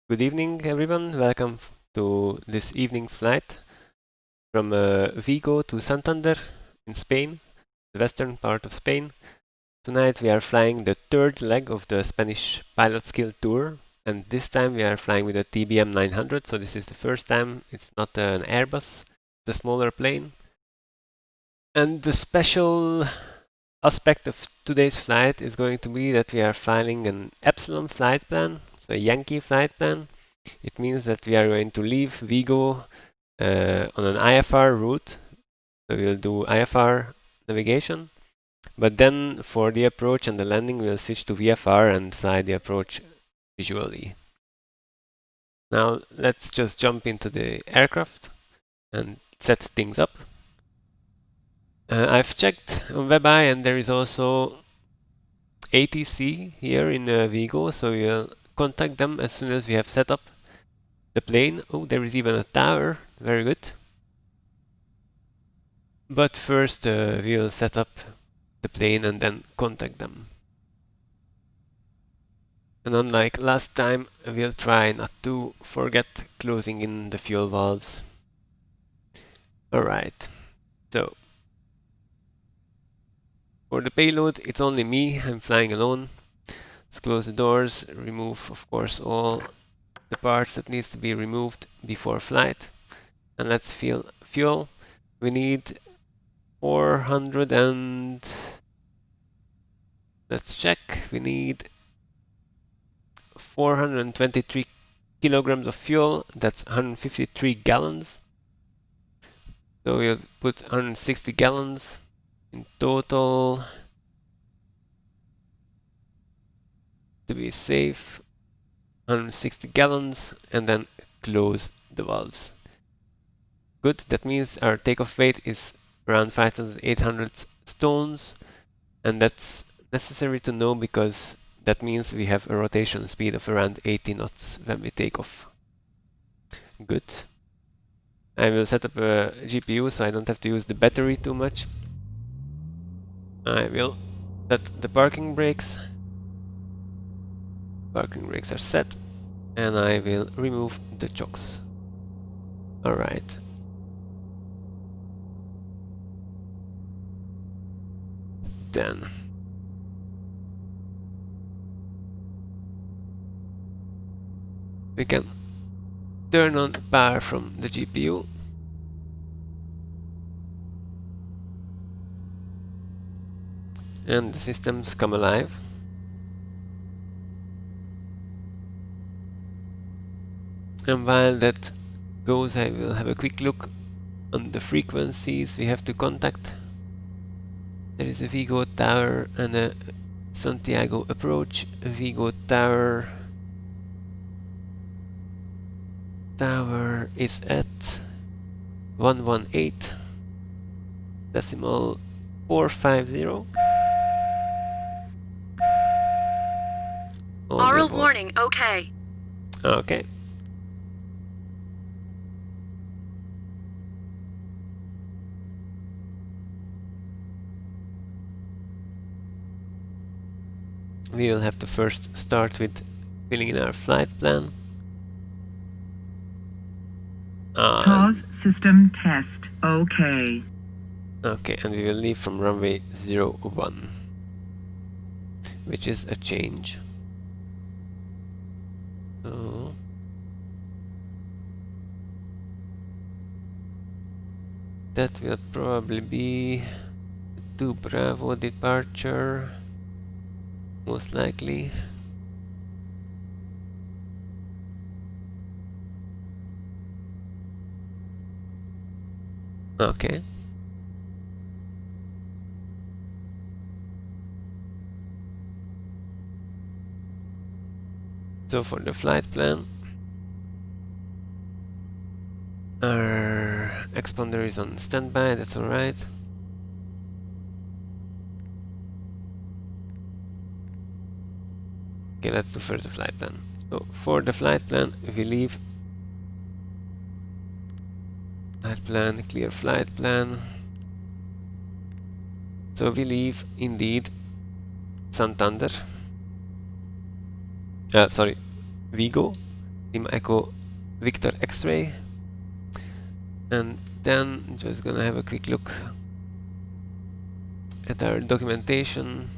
Good evening, everyone. Welcome to this evening's flight from Vigo to Santander in Spain, the western part of Spain. Tonight we are flying the third leg of the Spanish pilot skill tour, and this time we are flying with a TBM 900. So this is the first time it's not an Airbus, the smaller plane. And the special aspect of today's flight is going to be that we are flying an Epsilon flight plan, so a Yankee flight plan. It means that we are going to leave Vigo on an IFR route. So we'll do IFR navigation, but then for the approach and the landing, we'll switch to VFR and fly the approach visually. Now let's just jump into the aircraft and set things up. I've checked on WebEye and there is also ATC here in Vigo, so we'll contact them as soon as we have set up the plane. Oh, there is even a tower. Very good. But first we'll set up the plane and then contact them. And unlike last time, we'll try not to forget closing in the fuel valves. Alright, so for the payload, it's only me. I'm flying alone. Let's close the doors, remove of course all the parts that needs to be removed before flight. And let's fill fuel. We need 400 and let's check. We need 423 kilograms of fuel. That's 153 gallons. So we'll put 160 gallons in total to be safe. 160 gallons and then close the valves. Good, that means our takeoff weight is around 5,800 stones, and that's necessary to know because that means we have a rotation speed of around 80 knots when we take off. Good. I will set up a GPU so I don't have to use the battery too much. I will set the parking brakes. Parking brakes are set, and I will remove the chocks. Alright. Then we can turn on power from the GPU. And the systems come alive. And while that goes, I will have a quick look on the frequencies we have to contact. There is a Vigo Tower and a Santiago approach. A Vigo Tower is at 118 decimal 450. Aural warning, okay. Okay. We will have to first start with filling in our flight plan. Pause system test, okay. Okay, and we will leave from runway 01, which is a change. So that will probably be 2 Bravo departure, most likely. Okay. So for the flight plan, our exponder is on standby, that's alright. Okay, let's do first the flight plan. So for the flight plan, we leave flight plan, clear flight plan. So we leave indeed Santander. Vigo Lima Echo Victor X-ray, and then just gonna have a quick look at our documentation.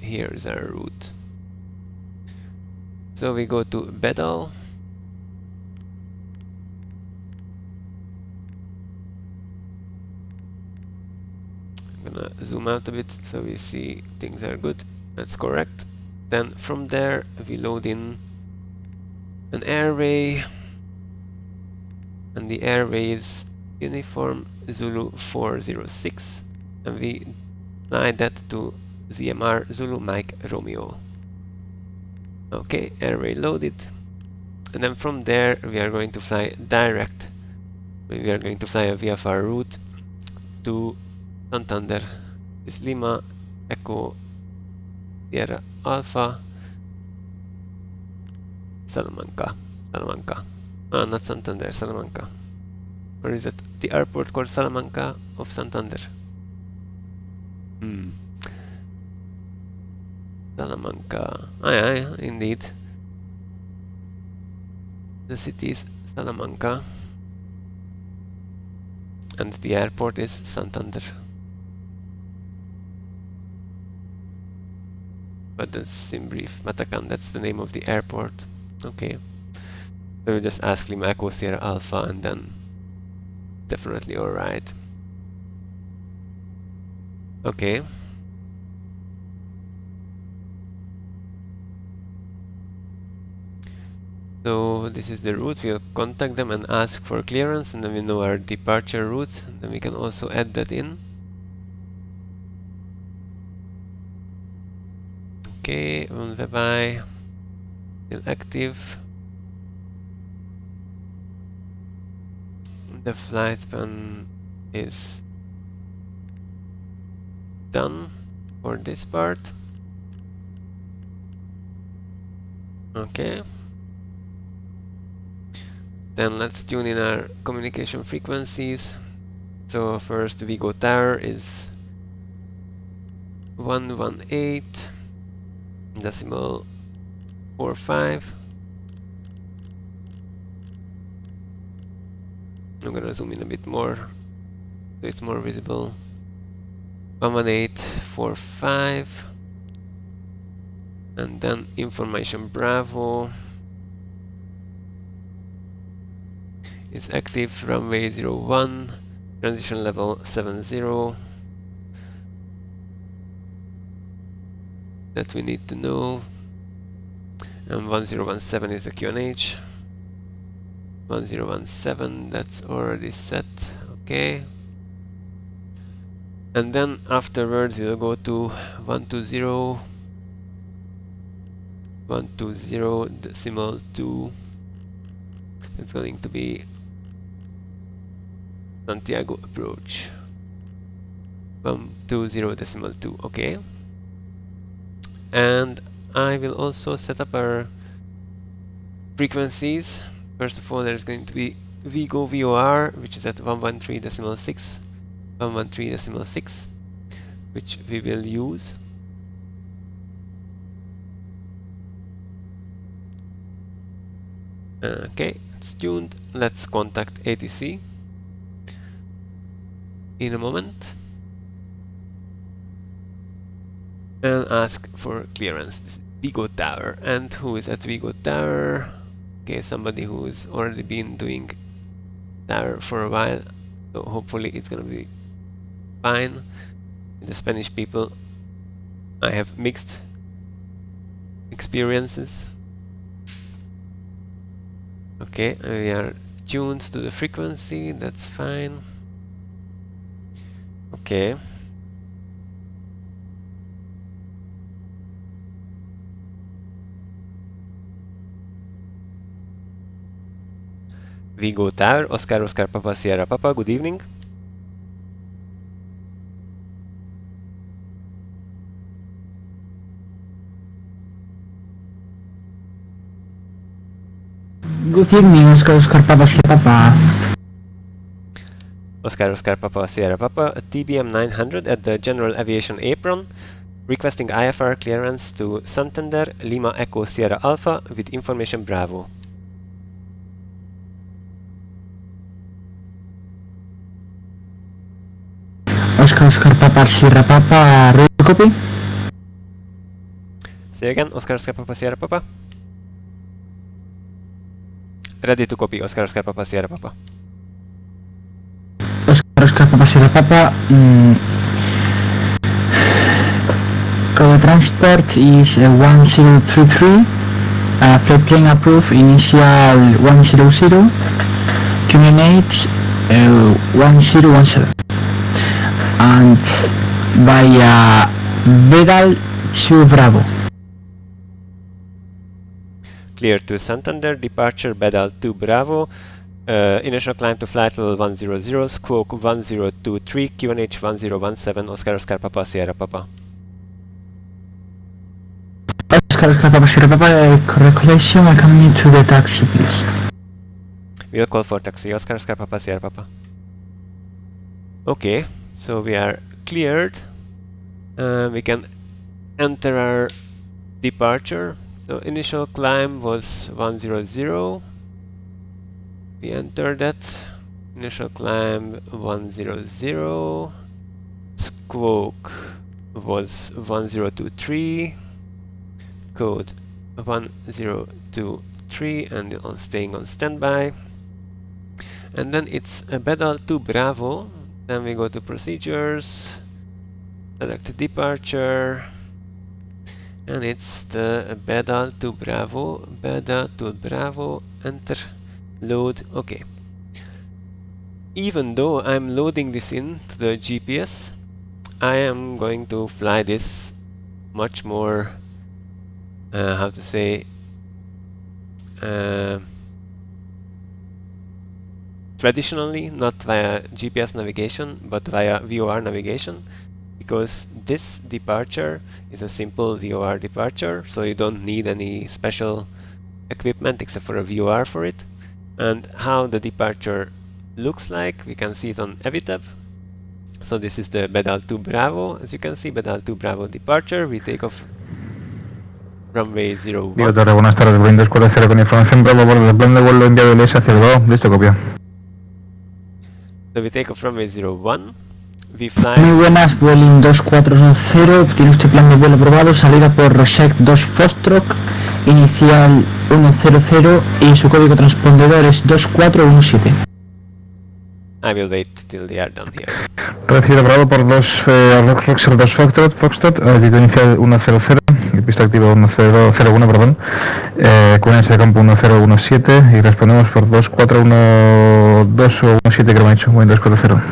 Here is our route. So we go to Bedal. I'm gonna zoom out a bit so we see things are good. That's correct. Then from there we load in an airway, and the airway is Uniform Zulu 406, and we fly that to ZMR Zulu Mike Romeo. Okay, airway loaded, and then from there we are going to fly direct. We are going to fly a VFR route to Santander. This Lima Echo Sierra Alpha Salamanca. Not Santander, Salamanca. Or is it the airport called Salamanca of Santander? Salamanca. Yeah, indeed. The city is Salamanca, and the airport is Santander. But that's in brief. Matacan, that's the name of the airport. Okay. So we just ask Lima Echo Sierra Alpha, and then definitely alright. Okay. So this is the route. We'll contact them and ask for clearance, and then we know our departure route. And then we can also add that in. Okay, Unwebai still active. The flight plan is done for this part. Okay. Then let's tune in our communication frequencies. So first Vigo Tower is 118.45. I'm gonna zoom in a bit more so it's more visible. 118.45, and then information Bravo is active, runway 01, transition level 70. That we need to know. And 1017 is the QNH. 1017, that's already set. Okay. And then afterwards we'll go to 120.2. It's going to be Santiago approach. 120.2. Okay. And I will also set up our frequencies. First of all, there's going to be Vigo VOR, which is at 113.6, which we will use. Okay, it's tuned. Let's contact ATC in a moment and ask for clearance. This is Vigo Tower. And who is at Vigo Tower? Okay, somebody who's already been doing tower for a while, so hopefully it's gonna be fine. With the Spanish people, I have mixed experiences. Okay, we are tuned to the frequency, that's fine. Okay. Vigo Tower, Oscar Oscar Papa Sierra Papa, good evening. Good evening, Oscar Oscar Papa Sierra Papa. Oscar Papa Sierra Papa, TBM 900 at the General Aviation Apron, requesting IFR clearance to Santander, Lima Echo Sierra Alpha with information Bravo. Oscar Papa Sierra Papa, ready to copy? Say again, Oscar Papa Sierra Papa. Ready to copy, Oscar Papa Sierra Papa. Oscar Papa Sierra Papa, cover transport is 1033, flight plane approved, initial 100, terminate 1017, and via Radial to Bravo. Clear to Santander, departure Bedal to Bravo, initial climb to flight level 100, squawk 1023, QNH 1017, Oscar Papa Sierra Papa. Oscar Papa Sierra Papa, correct collection, welcome me to the taxi, please. We'll call for taxi, Oscar Papa Sierra Papa. Okay, so we are cleared. We can enter our departure. So initial climb was 100. We entered that. Initial climb 100. Squawk was 1023. Code 1023, and staying on standby. And then it's a Bedal to Bravo. Then we go to procedures, select departure, and it's the Bedal to Bravo, enter, load, okay. Even though I'm loading this into the GPS, I am going to fly this much more, how to say, traditionally, not via GPS navigation, but via VOR navigation, because this departure is a simple VOR departure, so you don't need any special equipment except for a VOR for it. And how the departure looks like, we can see it on Evitab. So this is the Bedal to Bravo, as you can see, Bedal to Bravo departure. We take off runway 01. Digo Torre, buenas tardes, Boeing 240 con información Bravo, bordo del plan de vuelo enviado LESA hacia el listo, copia. So we take off runway 01, we fly. Muy buenas, Boeing 240, tiene usted plan de vuelo aprobado, salida por Rosec 2 Foxtrot, inicial 100 y su código transpondedor es 2417. I will wait till they are done here. Recibido Bravo por 2 Foxtrot, altitud inicial 100, pista activa 1001, perdón, QNH de campo 1017 y respondemos por 2412 o 17 que lo han hecho, Boeing 240.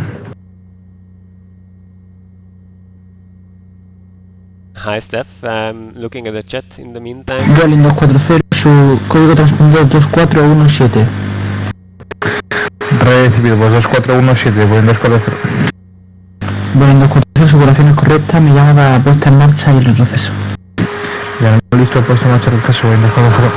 Hi Steph, I'm looking at the chat in the meantime. Boeing 240, su código transpondedor 2417. Recibido por 2417, Boeing 240. Boeing 240, su curación es correcta, mi llamada puesta en marcha y el retroceso. Ya listo, puesto en marcha el retroceso, Boeing 240.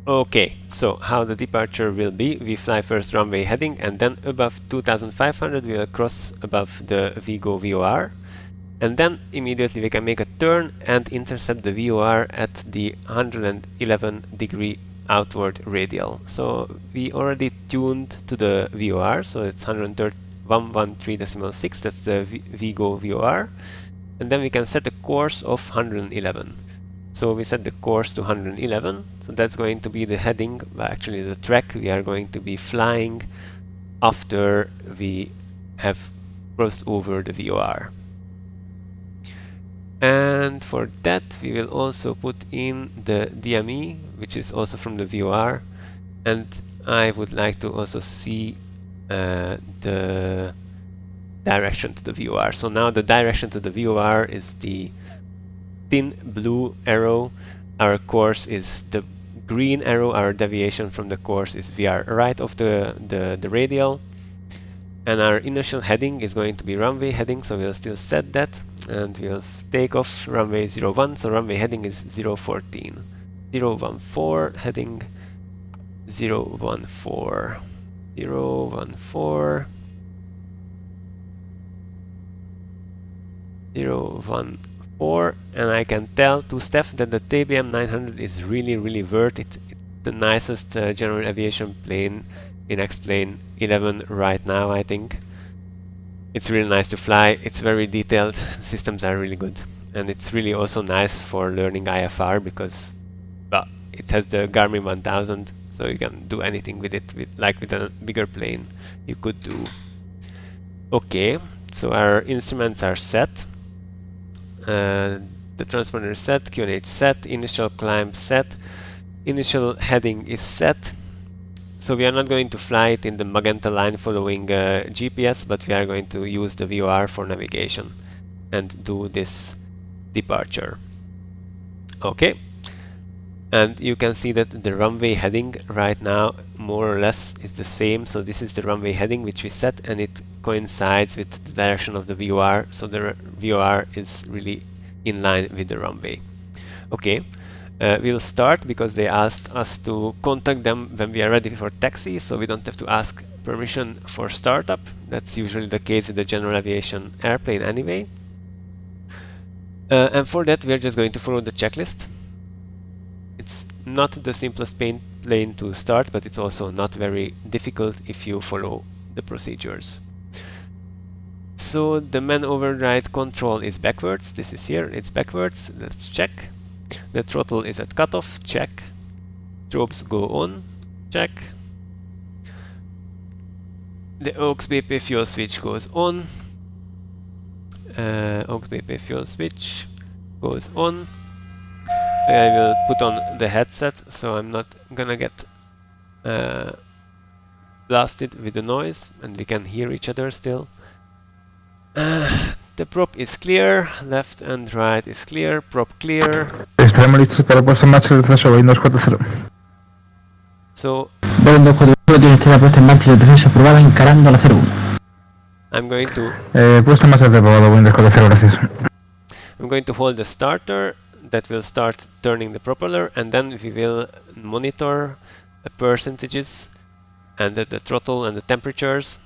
Okay, so how the departure will be, we fly first runway heading, and then above 2500 we will cross above the Vigo VOR, and then immediately we can make a turn and intercept the VOR at the 111 degree outward radial. So we already tuned to the VOR, so it's 113.6, that's the Vigo VOR, and then we can set a course of 111. So we set the course to 111, so that's going to be the heading, actually the track we are going to be flying after we have crossed over the VOR. And for that we will also put in the DME, which is also from the VOR, and I would like to also see the direction to the VOR. So now the direction to the VOR is the thin blue arrow, our course is the green arrow, our deviation from the course is we are right of the radial, and our initial heading is going to be runway heading, so we'll still set that, and we'll take off runway 01, so runway heading is 014, 014 heading 014. 0, 1, 4, 0, 1, 4, and I can tell to Steph that the TBM 900 is really worth it. It's the nicest general aviation plane in X-Plane 11 right now, I think. It's really nice to fly, it's very detailed, systems are really good, and it's really also nice for learning IFR because, well, it has the Garmin 1000, so you can do anything with it, like with a bigger plane you could do. Okay, so our instruments are set, the transponder is set, QNH set, initial climb set, initial heading is set. So we are not going to fly it in the magenta line following GPS, but we are going to use the VOR for navigation and do this departure. Okay, and you can see that the runway heading right now more or less is the same. So this is the runway heading which we set, and it coincides with the direction of the VOR, so the VOR is really in line with the runway. Okay. We'll start because they asked us to contact them when we are ready for taxi, so we don't have to ask permission for startup. That's usually the case with the general aviation airplane anyway. And for that we are just going to follow the checklist. It's not the simplest plane to start, but it's also not very difficult if you follow the procedures. So the man override control is backwards. This is here, it's backwards. Let's check. The throttle is at cutoff, check. Strobes go on, check. The aux BP fuel switch goes on. Aux BP fuel switch goes on. I will put on the headset so I'm not gonna get blasted with the noise and we can hear each other still. The prop is clear, left and right is clear, prop clear. Estaremos listos para puesta en marcha el descenso Boeing 240. So, Boeing 240 tiene que estar puesta en marcha el descenso aprobada encarando a la 01. I'm going to... puesta en marcha el aprobado Boeing 240, gracias. I'm going to hold the starter, that will start turning the propeller, and then we will monitor the percentages and the throttle and the temperatures,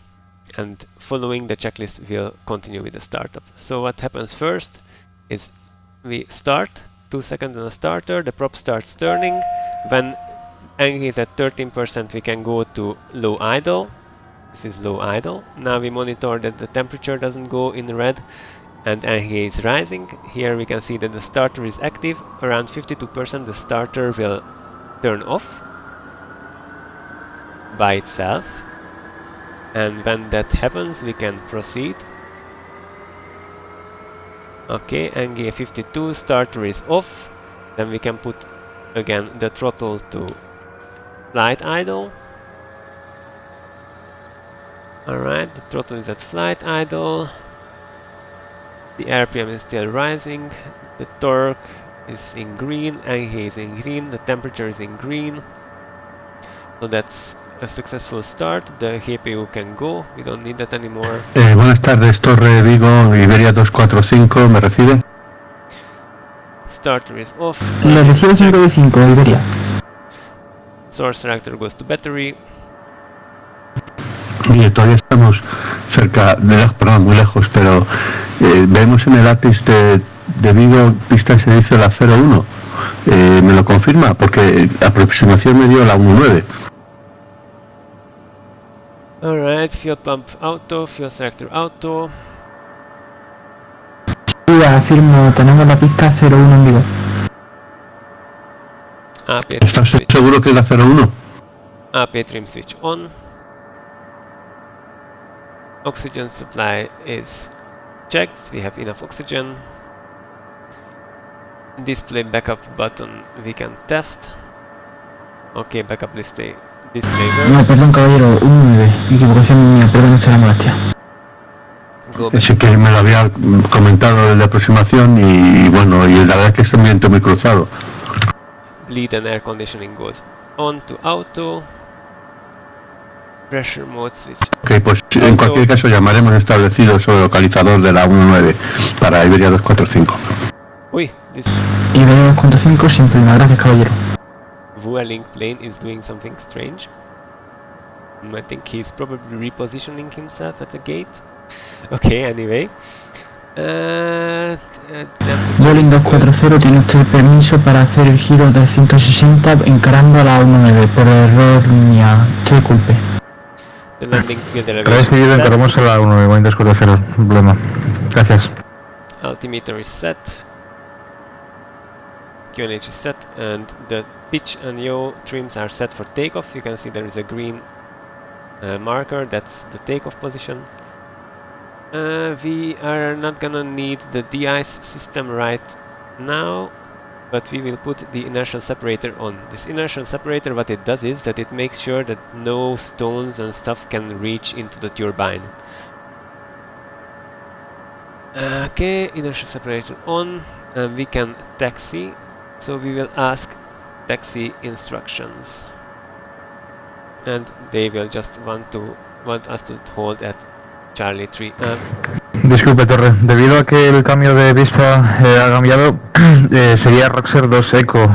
and following the checklist we'll continue with the startup. So what happens first is we start, 2 seconds on the starter, the prop starts turning. When angle is at 13% we can go to low idle. This is low idle. Now we monitor that the temperature doesn't go in red and angle is rising. Here we can see that the starter is active. Around 52% the starter will turn off by itself. And when that happens, we can proceed. Okay, NG 52, starter is off. Then we can put again the throttle to flight idle. Alright, the throttle is at flight idle. The RPM is still rising. The torque is in green, NG is in green, the temperature is in green. So that's a successful start. The GPU can go, we don't need that anymore. Buenas tardes, Torre Vigo, Iberia 245, ¿me recibe? Starter is off. Le recibe 5 de 5, Iberia. Source reactor goes to battery. Mire, todavía estamos cerca, perdón, muy lejos, pero vemos en el ATIS de Vigo pista de servicio la 01. ¿Me lo confirma? Porque aproximación me dio la 19. Alright, fuel pump auto, fuel selector auto. Sí, afirmo, tenemos la pista 01 en vivo. AP ¿Estás seguro que es la 01? AP trim switch on. Oxygen supply is checked, we have enough oxygen. Display backup button we can test. Okay, backup display No, works. perdón caballero, 19, equivocación mía, perdón mucho la molestia. Go back. Sí que me lo había comentado de aproximación y bueno, y la verdad es que es un viento muy cruzado. Bleed and air conditioning goes on to auto. Pressure mode switch. Ok, pues en cualquier caso llamaremos establecido sobre el localizador de la 19 para Iberia 245. Uy, this Iberia 2.5 sin problema, gracias caballero. Vueling plane is doing something strange. I think he's probably repositioning himself at the gate. Okay, anyway. Boeing 240, tiene usted el permiso para hacer el giro de 160 encarando a la 19 por error mía. Disculpe. The landing field elevation Recibido, is set. encaramos a la 19, Boeing 240, no problema. Gracias. Altimeter is set. QNH is set, and the pitch and yaw trims are set for takeoff. You can see there is a green marker, that's the takeoff position. We are not gonna need the de-ice system right now, but we will put the inertial separator on. This inertial separator, what it does is that it makes sure that no stones and stuff can reach into the turbine. Okay, inertial separator on, and we can taxi. So we will ask taxi instructions, and they will just want us to hold at Charlie 3. Disculpe, Torre, debido a que el cambio de vista ha cambiado, sería Roxer 2 Eco,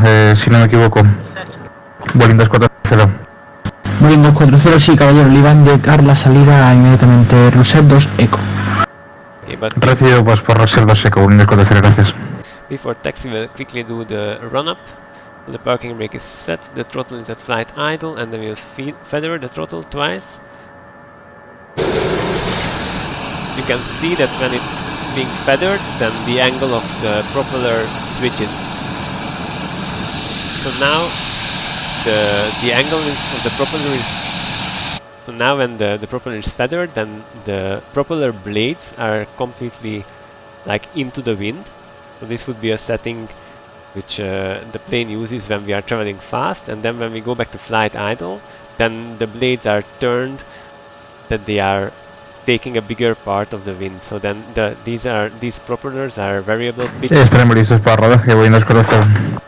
si no me equivoco. Boeing 240. Boeing 240, sí, caballero, le iba a indicar la salida inmediatamente. Roxer 2 Eco. Okay, but Recibido pues por Roxer 2 Eco, Boeing 240, gracias. before taxi, we'll quickly do the run-up. The parking brake is set, the throttle is at flight idle, and then we'll feather the throttle twice. You can see that when it's being feathered, then the angle of the propeller switches. So now the angle of the propeller is... So now when the propeller is feathered, then the propeller blades are completely like into the wind. So this would be a setting which the plane uses when we are traveling fast, and then when we go back to flight idle, then the blades are turned that they are taking a bigger part of the wind. So then these propellers are variable pitch. Estaremos listos para rodaje, Boeing 240.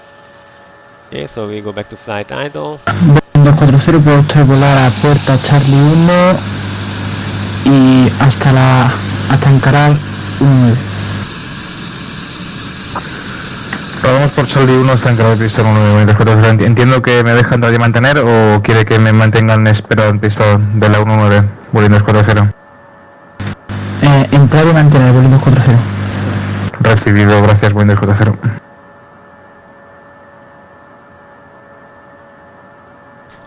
Okay, so we go back to flight idle. Boeing 240, puede usted volar a puerta Charlie 1 y hasta encarar 19. Rodamos por Charlie 1 hasta encarar pista 1, Boeing 240. Entiendo que me dejan entrar y mantener, o quiere que me mantengan esperado en pista de la 19, Boeing 240. Entrar y mantener, Boeing 240. Recibido, gracias, Boeing 240.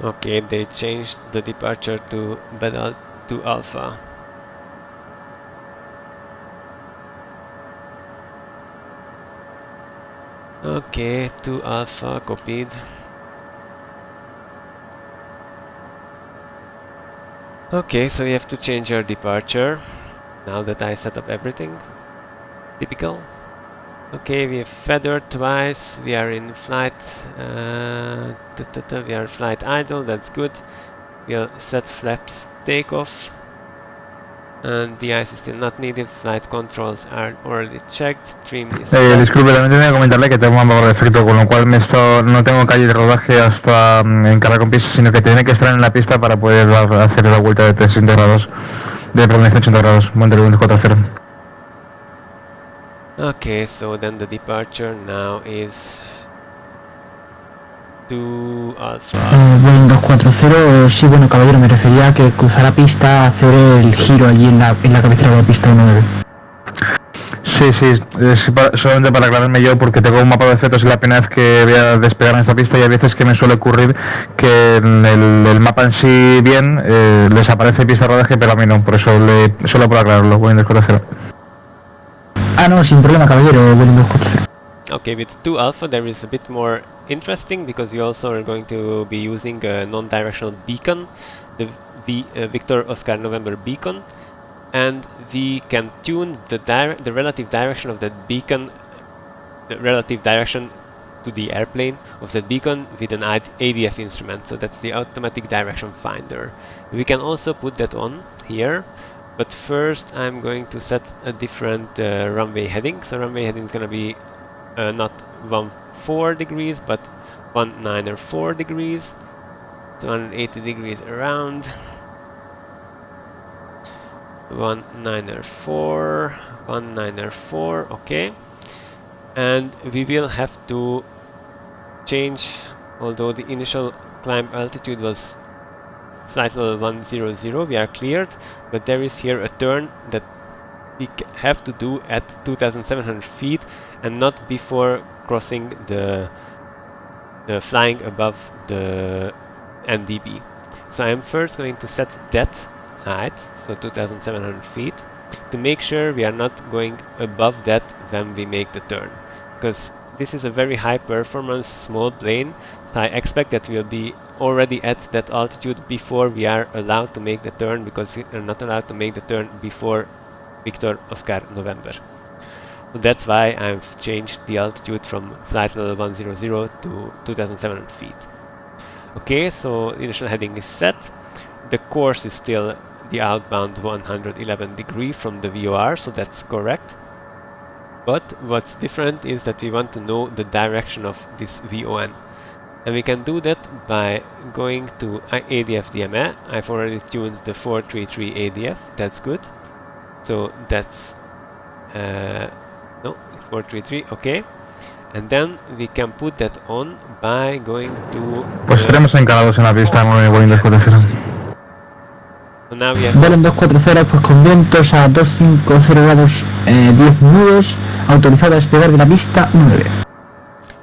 Okay, they changed the departure to Beta to Alpha. Okay, to Alpha, copied. Okay, so we have to change our departure now that I set up everything. Typical. Okay, we have feathered twice. We are in flight. We are flight idle. That's good. We'll set flaps takeoff. And the ice is still not needed. Flight controls are already checked. Trim is set. Disculpe, también tenía que comentarle que tengo un mapa por defecto, con lo cual no tengo calle de rodaje hasta encarar con pista, sino que tiene que estar en la pista para poder hacer la vuelta de 360 grados, de 180 grados, Monte 240. Okay, so then the departure now is to Alpha. Boeing 240, sí, bueno, caballero, me refería a que cruzara pista, hacer el giro allí en la cabecera de la pista 19. Sí, solamente para aclararme yo, porque tengo un mapa de efectos y la primera vez que voy a despegar en esta pista, y a veces que me suele ocurrir que en el mapa en sí bien les aparece pista de rodaje, pero a mí no, por eso solo por aclararlo, Boeing 240. Ah, no, sin problema, caballero, Boeing 240. Okay, with 2 Alpha there is a bit more interesting, because you also are going to be using a non-directional beacon, the Victor Oscar November beacon, and we can tune the relative direction of that beacon, the relative direction to the airplane of that beacon with an ADF instrument. So that's the automatic direction finder. We can also put that on here. But first I'm going to set a different runway heading. So runway heading is going to be not 14 degrees, but 194 degrees. So 180 degrees around. 194, okay. And we will have to change, although the initial climb altitude was flight level 100, we are cleared, but there is here a turn that we have to do at 2700 feet and not before crossing the flying above the NDB. So I am first going to set that height, so 2700 feet, to make sure we are not going above that when we make the turn, because this is a very high performance small plane, so I expect that we will be already at that altitude before we are allowed to make the turn, because we are not allowed to make the turn before Victor Oscar November. So that's why I've changed the altitude from flight level 100 to 2700 feet. Okay, so initial heading is set. The course is still the outbound 111 degree from the VOR, so that's correct. But what's different is that we want to know the direction of this VON. And we can do that by going to ADF DMA. I've already tuned the 433 ADF, that's good. So that's, no, 433, okay. And then we can put that on by going to... Pues estaremos encarados en la pista con Boeing 240. So now we have... Boeing 240 pues con vientos a 250 grados 10 nudos, autorizado a despegar de la pista 9.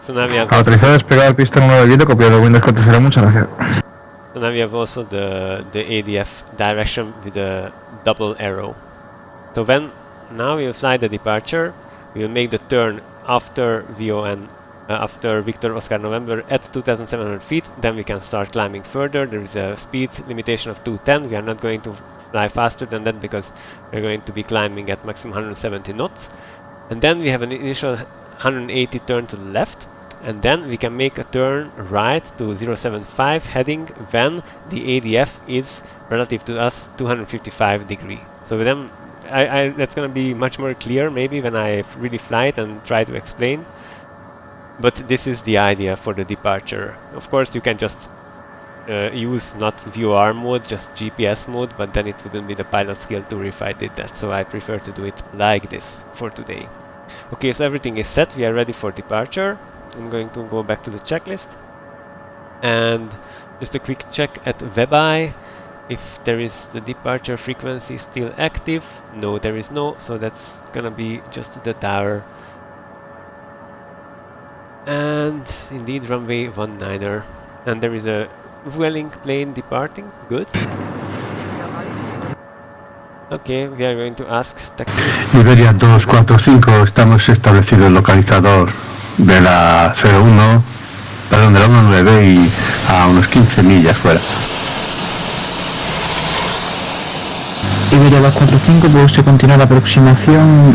So now we have autorizado a despegar de pista 9 viento, copiado Boeing 240, muchas gracias. So now we have also the ADF direction with a double arrow. So now we will fly the departure, we will make the turn after VON, after Victor Oscar November at 2700 feet, then we can start climbing further. There is a speed limitation of 210, we are not going to fly faster than that because we are going to be climbing at maximum 170 knots. And then we have an initial 180 turn to the left, and then we can make a turn right to 075 heading when the ADF is relative to us 255 degree. So with them, that's gonna be much more clear maybe when I really fly it and try to explain. But this is the idea for the departure. Of course, you can just use not VOR mode, just GPS mode, but then it wouldn't be the pilot skill tour if I did that. So I prefer to do it like this for today. Okay, so everything is set. We are ready for departure. I'm going to go back to the checklist. And just a quick check at WebEye. If there is the departure frequency still active, no, there is no, so that's gonna be just the tower. And indeed runway 19er, and there is a Vueling plane departing, good. Okay, we are going to ask taxi. Iberia 245, estamos establecido el localizador de la 01, perdón, de la 19 y a unos 15 millas fuera. Iberia 245, pues se continúa la aproximación,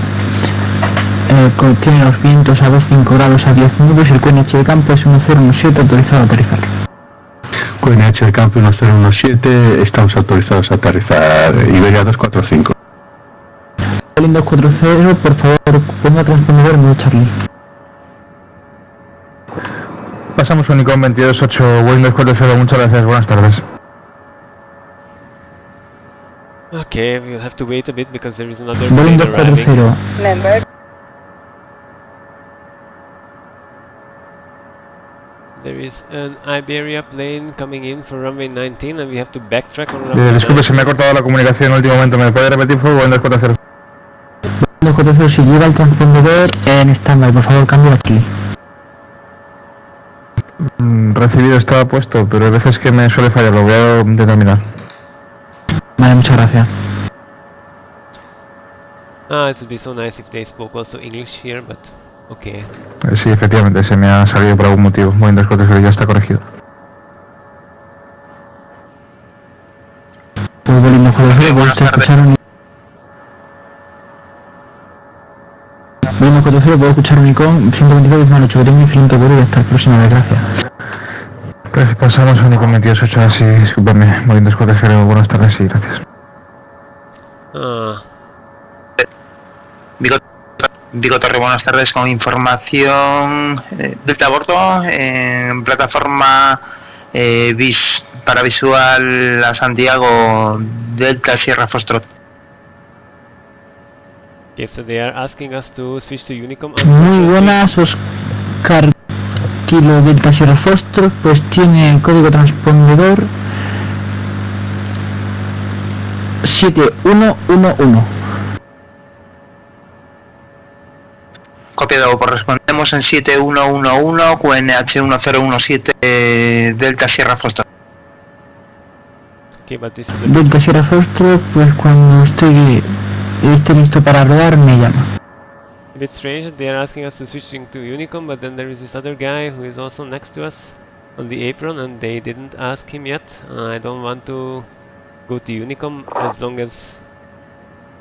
tiene los vientos a 25 grados a 10 nudos y el QNH de campo es 1017, autorizado a aterrizar. QNH de campo 1017, estamos autorizados a aterrizar. Iberia 245. Boeing 240, por favor, ponga transpondedor en modo Charlie. Pasamos Unicom 228, Boeing 240, muchas gracias, buenas tardes. Okay, we'll have to wait a bit because there is another Boeing plane arriving. 240. There is an Iberia plane coming in for runway 19 and we have to backtrack on runway 19. Disculpe, se me ha cortado la comunicación en el último momento, ¿me puede repetir por Boeing 240? Boeing 240, si lleva el transpondedor en standby, por favor, cambio aquí. Recibido, estaba puesto, pero hay veces que me suele fallar, lo voy a determinar. Vale, muchas gracias. It would be so nice if they spoke also English here, but okay. Sí, efectivamente, se me ha salido por algún motivo. Boeing 240 ya está corregido. Pues Boeing 240, pues te escucharon. Boeing 240, puedo escuchar Unicom 122,8, que tengo un excelente vuelo y hasta el próximo vez, gracias. Pues pasamos a Unicom 228, así, discúlpame, Boeing 240, buenas tardes, sí, gracias. Digo Torre, buenas tardes, con información desde a bordo en plataforma para visual a Santiago, Delta Sierra Foxtrot. Okay, so they are asking us to switch to Unicom. Muy buenas, Oscar Kilo Delta Sierra Foxtrot, pues tiene código transpondedor 7111. Copiado, correspondemos en 7111 QNH 1017 Delta Sierra Foster. Okay, but this is a Delta Sierra Foxtrot, pues cuando esté listo para rodar me llama. bit strange. They are asking us to switching to Unicom, but then there is this other guy who is also next to us on the apron, and they didn't ask him yet. I don't want to go to Unicom as long as...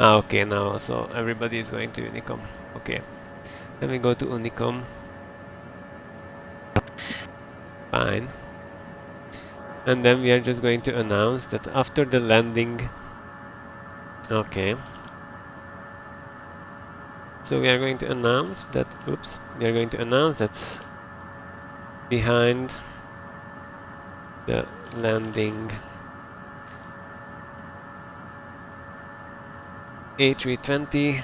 okay, now so everybody is going to Unicom. Okay, then we go to Unicom. Fine. And then we are just going to announce that after the landing... Okay. So we are going to announce that... Oops. We are going to announce that behind the landing A320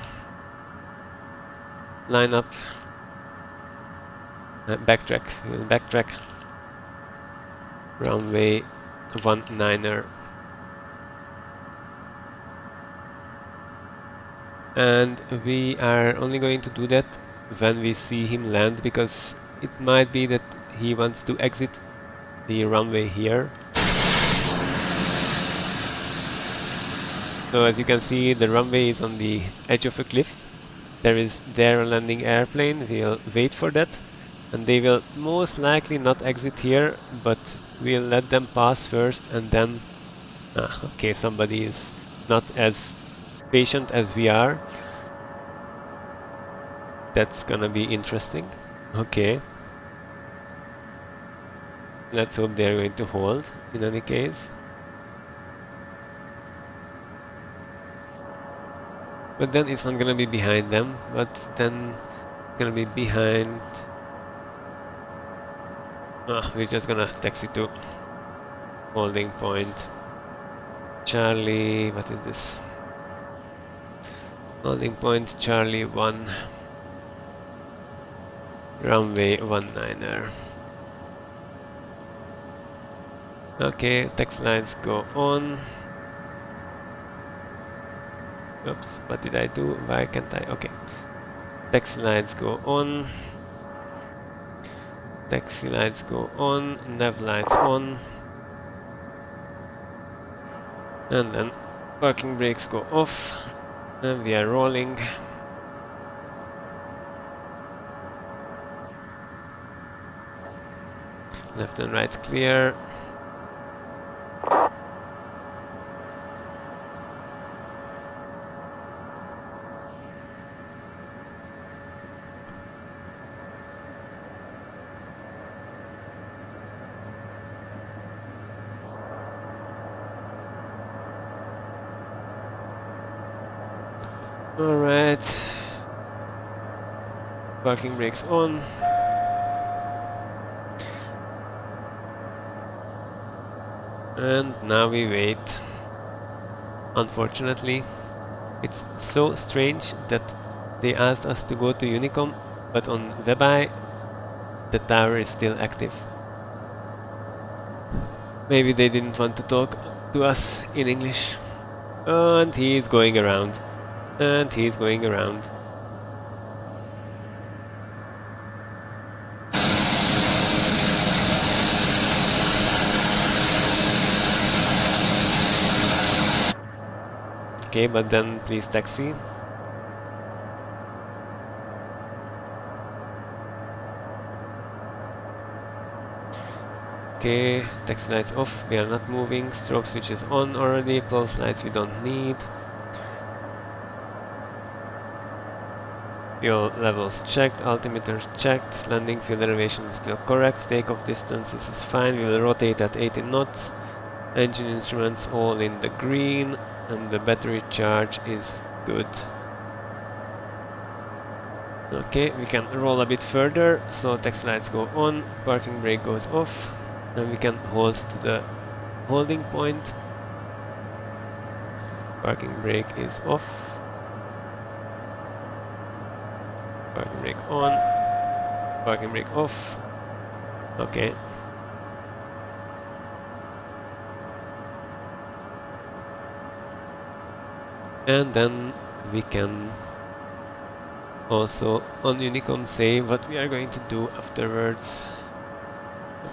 line up, backtrack, we will backtrack, runway 19er, and we are only going to do that when we see him land, because it might be that he wants to exit the runway here. So as you can see, the runway is on the edge of a cliff. There is their landing airplane. We'll wait for that, and they will most likely not exit here, but we'll let them pass first, and then okay, somebody is not as patient as we are. That's gonna be interesting. Okay, let's hope they're going to hold in any case. But then it's not gonna be behind them, but then it's gonna be behind... we're just gonna taxi to holding point Charlie, what is this? Holding point Charlie 1, runway 19er. Okay, taxi lines go on. Oops, what did I do? Why can't I? Okay. Taxi lights go on. Taxi lights go on. Nav lights on. And then parking brakes go off. And we are rolling. Left and right clear. Alright, parking brakes on. And now we wait. Unfortunately, it's so strange that they asked us to go to Unicom, but on WebEye the tower is still active. Maybe they didn't want to talk to us in English. And he is going around. And he's going around. Okay, but then please taxi. Okay, taxi lights off, we are not moving. Strobe switch is on already, pulse lights we don't need. Fuel levels checked, altimeter checked, landing field elevation is still correct, takeoff distance is fine, we will rotate at 80 knots, engine instruments all in the green, and the battery charge is good. Okay, we can roll a bit further, so taxi lights go on, parking brake goes off, and we can hold to the holding point. Parking brake is off. Parking brake on. Parking brake off. Okay. And then we can also on Unicom say what we are going to do afterwards.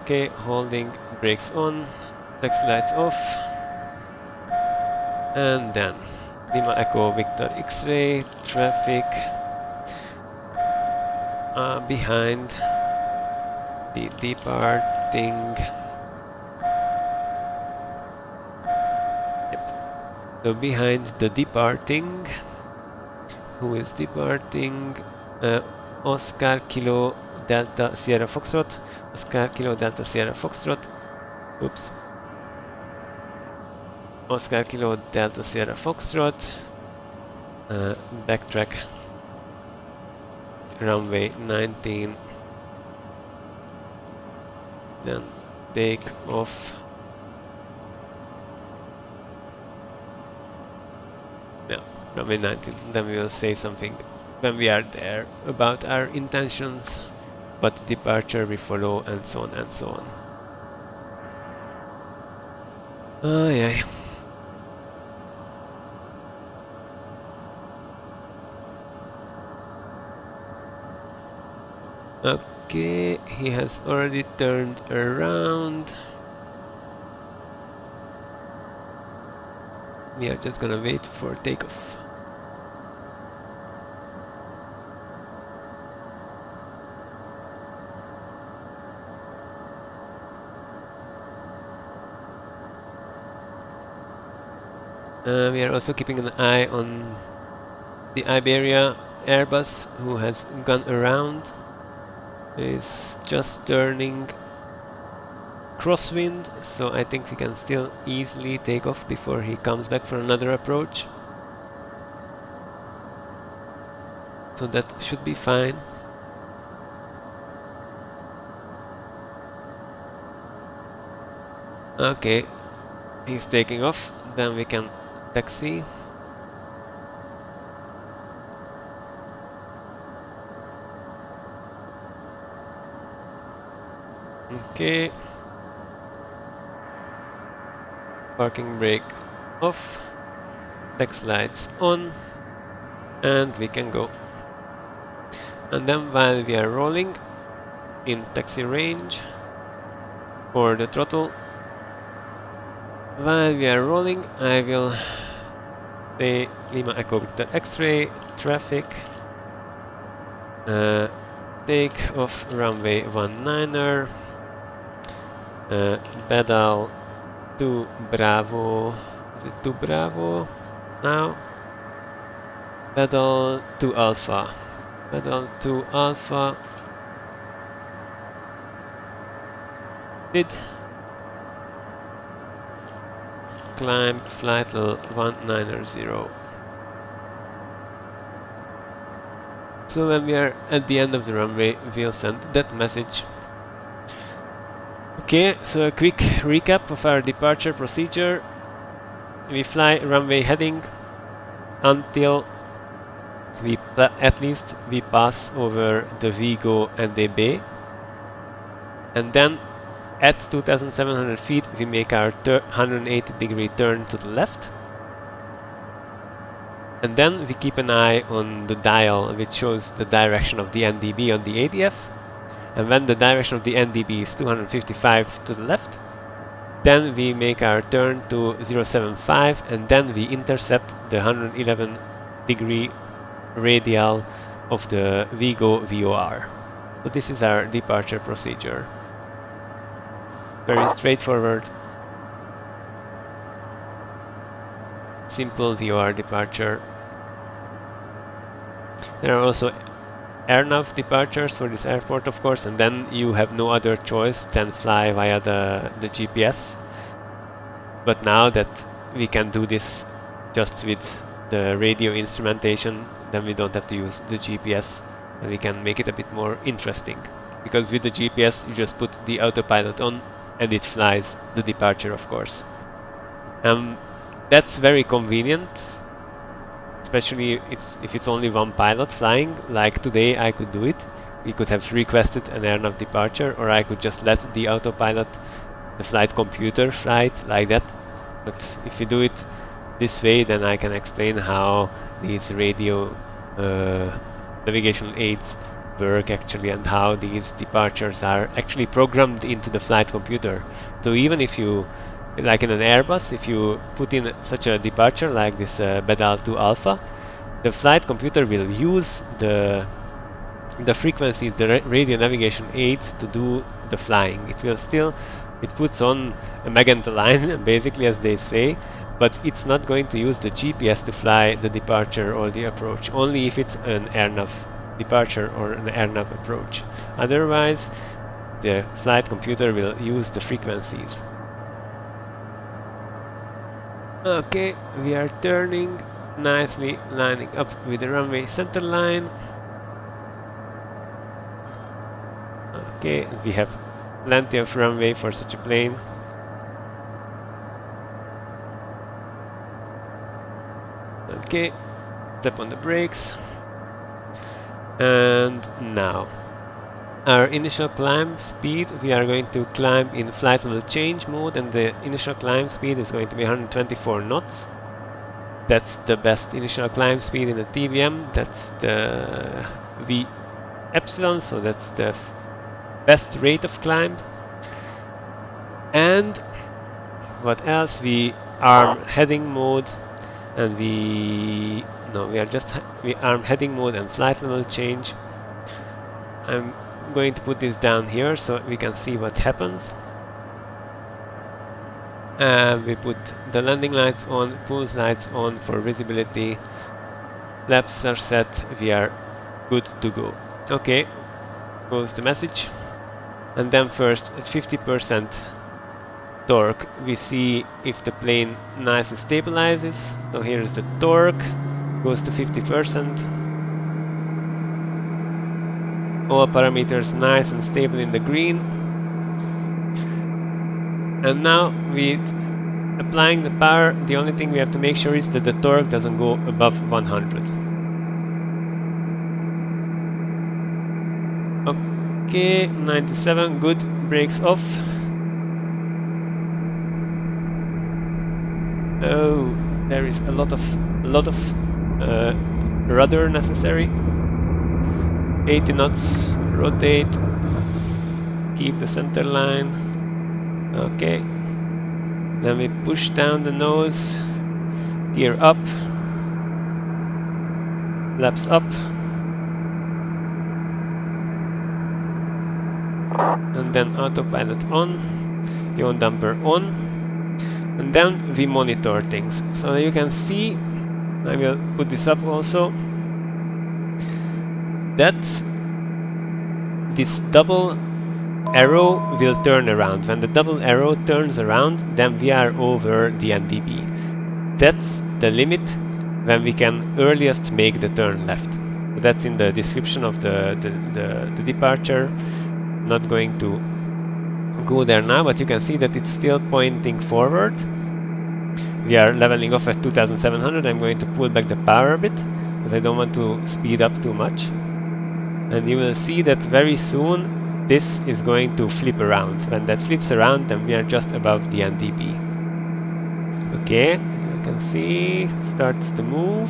Okay, holding brakes on, taxi lights off, and then Lima Echo Victor X-ray, traffic behind the departing. Yep. So behind the departing, who is departing? Oscar Kilo Delta Sierra Foxtrot. Oscar Kilo Delta Sierra Foxtrot. Oops. Oscar Kilo Delta Sierra Foxtrot. Backtrack. Runway 19. Then take off. Yeah, runway 19. Then we will say something when we are there about our intentions, what departure we follow, and so on and so on. Oh yeah. Okay, he has already turned around. We are just gonna wait for takeoff. We are also keeping an eye on the Iberia Airbus, who has gone around. Is just turning crosswind, so I think we can still easily take off before he comes back for another approach. So that should be fine. Okay, he's taking off, then we can taxi. Okay. Parking brake off. Taxi lights on. And we can go. And then while we are rolling in taxi range for the throttle, while we are rolling, I will say Lima Echo Victor X-ray, traffic, take off runway 19er, pedal to Bravo, is it to Bravo now? Pedal to Alpha, pedal to Alpha, did. Climb flight level 190. So when we are at the end of the runway, we'll send that message. Okay, so a quick recap of our departure procedure. We fly runway heading until at least we pass over the Vigo and the Bay, and then at 2,700 feet, we make our 180-degree turn to the left. And then we keep an eye on the dial, which shows the direction of the NDB on the ADF. And when the direction of the NDB is 255 to the left, then we make our turn to 075, and then we intercept the 111-degree radial of the Vigo VOR. So this is our departure procedure. Very straightforward, simple VOR departure. There are also airnav departures for this airport, of course, and then you have no other choice than fly via the GPS. But now that we can do this just with the radio instrumentation, then we don't have to use the GPS, and we can make it a bit more interesting. Because with the GPS, you just put the autopilot on, and it flies the departure, of course. That's very convenient, especially if it's only one pilot flying. Like today I could do it. We could have requested an airnav departure, or I could just let the autopilot, the flight computer, fly it like that. But if you do it this way, then I can explain how these radio navigation aids work actually, and how these departures are actually programmed into the flight computer. So even if you, like in an Airbus, if you put in such a departure like this Bedal 2 Alpha, the flight computer will use the frequencies, the radio navigation aids, to do the flying. It will still, it puts on a magenta line basically, as they say, but it's not going to use the GPS to fly the departure or the approach, only if it's an AirNav departure or an AirNav approach. Otherwise, the flight computer will use the frequencies. Okay, we are turning, nicely lining up with the runway center line. Okay, we have plenty of runway for such a plane. Okay, step on the brakes. And now, our initial climb speed, we are going to climb in flight level change mode, and the initial climb speed is going to be 124 knots. That's the best initial climb speed in a TBM. That's the V epsilon, so that's the best rate of climb. And what else? We arm heading mode, and we arm heading mode and flight level change. I'm going to put this down here so we can see what happens. We put the landing lights on, pulse lights on for visibility. Flaps are set. We are good to go. Okay, goes the message. And then first at 50% torque, we see if the plane nicely stabilizes. So here's the torque, goes to 50%. All parameters nice and stable in the green. And now with applying the power, the only thing we have to make sure is that the torque doesn't go above 100. Okay, 97, good, brakes off. Oh, there is a lot of rudder necessary. 80 knots, rotate, keep the center line. Okay, then we push down the nose, gear up, flaps up, and then autopilot on, yaw damper on, and then we monitor things. So you can see, I will put this up also, that this double arrow will turn around. When the double arrow turns around, then we are over the NDB. That's the limit when we can earliest make the turn left. So that's in the description of the departure. Not going to go there now, but you can see that it's still pointing forward. We are leveling off at 2700. I'm going to pull back the power a bit because I don't want to speed up too much. And you will see that very soon this is going to flip around. When that flips around, then we are just above the NDB. Okay, you can see it starts to move.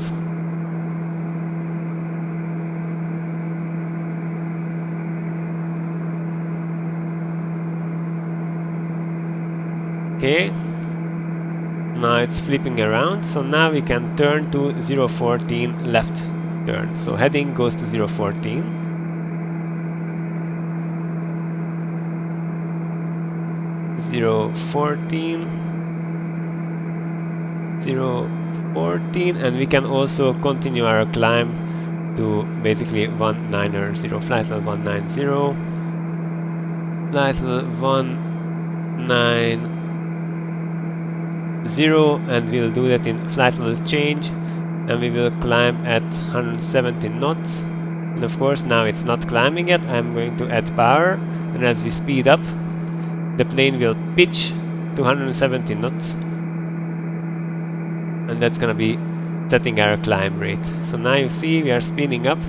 Okay, now it's flipping around, so now we can turn to 014 left turn. So heading goes to 014. 014, and we can also continue our climb to basically 190, flight level 190, flight level 190, and we'll do that in flight level change, and we will climb at 170 knots. And of course now it's not climbing yet. I'm going to add power, and as we speed up, the plane will pitch to 170 knots, and that's gonna be setting our climb rate. So now you see we are speeding up,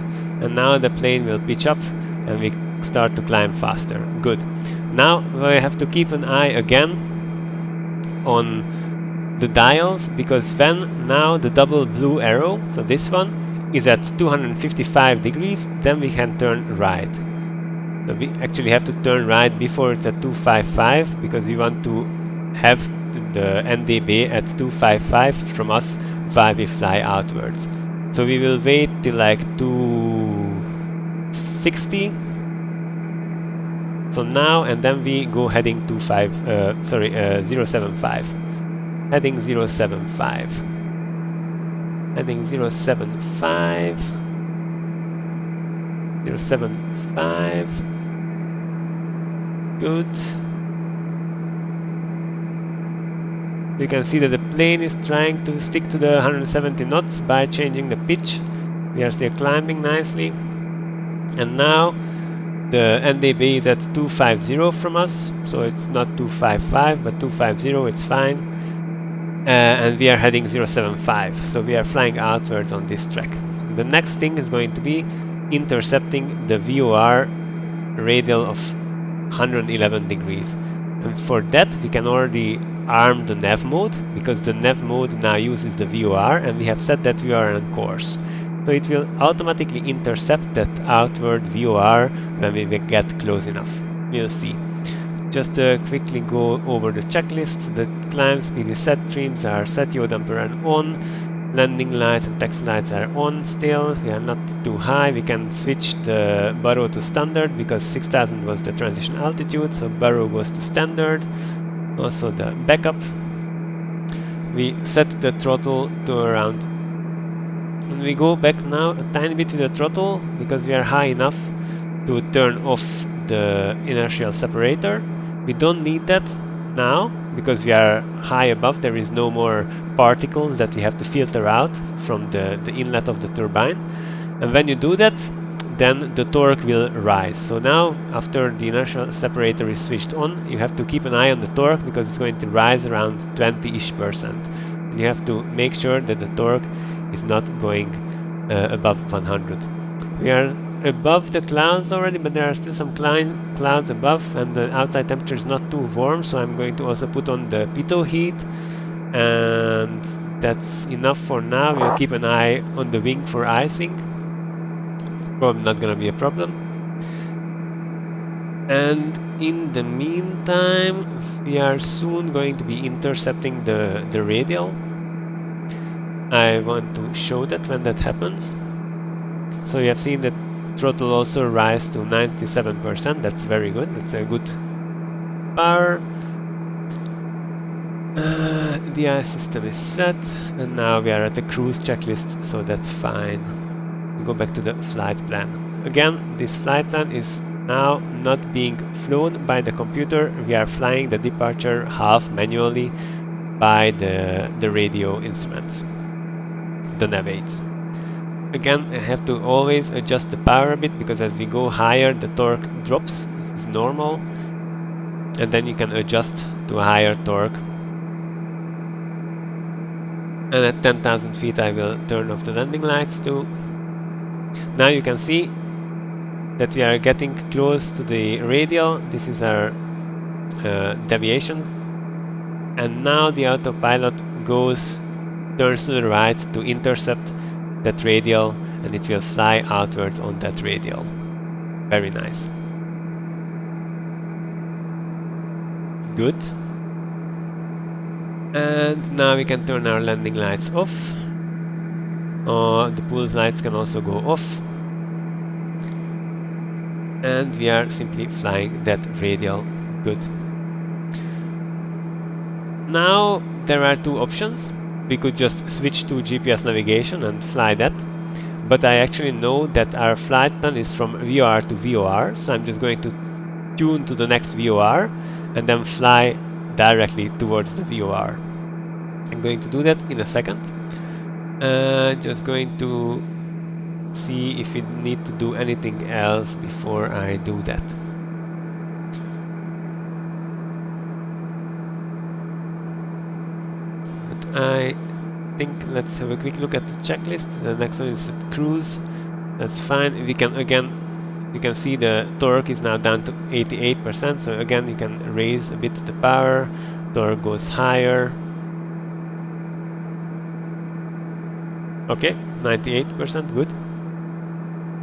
and now the plane will pitch up and we start to climb faster. Good. Now we have to keep an eye again on the dials, because when now the double blue arrow, so this one, is at 255 degrees, then we can turn right. So we actually have to turn right before it's at 255, because we want to have the NDB at 255 from us while we fly outwards. So we will wait till like 260. So now, and then we go heading 075. Heading 075. Heading 075. 075. Good. You can see that the plane is trying to stick to the 170 knots by changing the pitch. We are still climbing nicely. And now the NDB is at 250 from us, so it's not 255 but 250, it's fine. And we are heading 075, so we are flying outwards on this track. The next thing is going to be intercepting the VOR radial of 111 degrees. And for that we can already arm the nav mode, because the nav mode now uses the VOR and we have set that we are on course. So it will automatically intercept that outward VOR when we get close enough. We'll see. Just quickly go over the checklist. The climb speed is set, trims are set, yaw damper are on, landing lights and taxi lights are on still. We are not too high. We can switch the burrow to standard because 6000 was the transition altitude, so burrow goes to standard. Also the backup. We set the throttle to around. And we go back now a tiny bit with the throttle because we are high enough to turn off the inertial separator. We don't need that now because we are high above. There is no more particles that we have to filter out from the inlet of the turbine. And when you do that, then the torque will rise. So now, after the inertial separator is switched on, you have to keep an eye on the torque because it's going to rise around 20-ish%. And you have to make sure that the torque is not going above 100. We are above the clouds already, but there are still some clouds above, and the outside temperature is not too warm, so I'm going to also put on the pitot heat, and that's enough for now. We'll keep an eye on the wing for icing. It's probably not gonna be a problem. And in the meantime, we are soon going to be intercepting the radial. I want to show that when that happens. So you have seen that throttle also rise to 97%. That's very good. That's a good power. The DI system is set, and now we are at the cruise checklist, so that's fine. We go back to the flight plan. Again, this flight plan is now not being flown by the computer. We are flying the departure half manually by the radio instruments, the nav aids. Again, I have to always adjust the power a bit because as we go higher the torque drops. This is normal, and then you can adjust to a higher torque. And at 10,000 feet I will turn off the landing lights too. Now you can see that we are getting close to the radial. This is our deviation, and now the autopilot turns to the right to intercept that radial, and it will fly outwards on that radial. Very nice. Good. And now we can turn our landing lights off. The pool lights can also go off. And we are simply flying that radial. Good. Now there are two options. We could just switch to GPS navigation and fly that, but I actually know that our flight plan is from VOR to VOR, so I'm just going to tune to the next VOR and then fly directly towards the VOR. I'm going to do that in a second. Just going to see if we need to do anything else before I do that. I think let's have a quick look at the checklist. The next one is at cruise. That's fine. We can you can see the torque is now down to 88%. So again, you can raise a bit the power. Torque goes higher. Okay, 98%, good.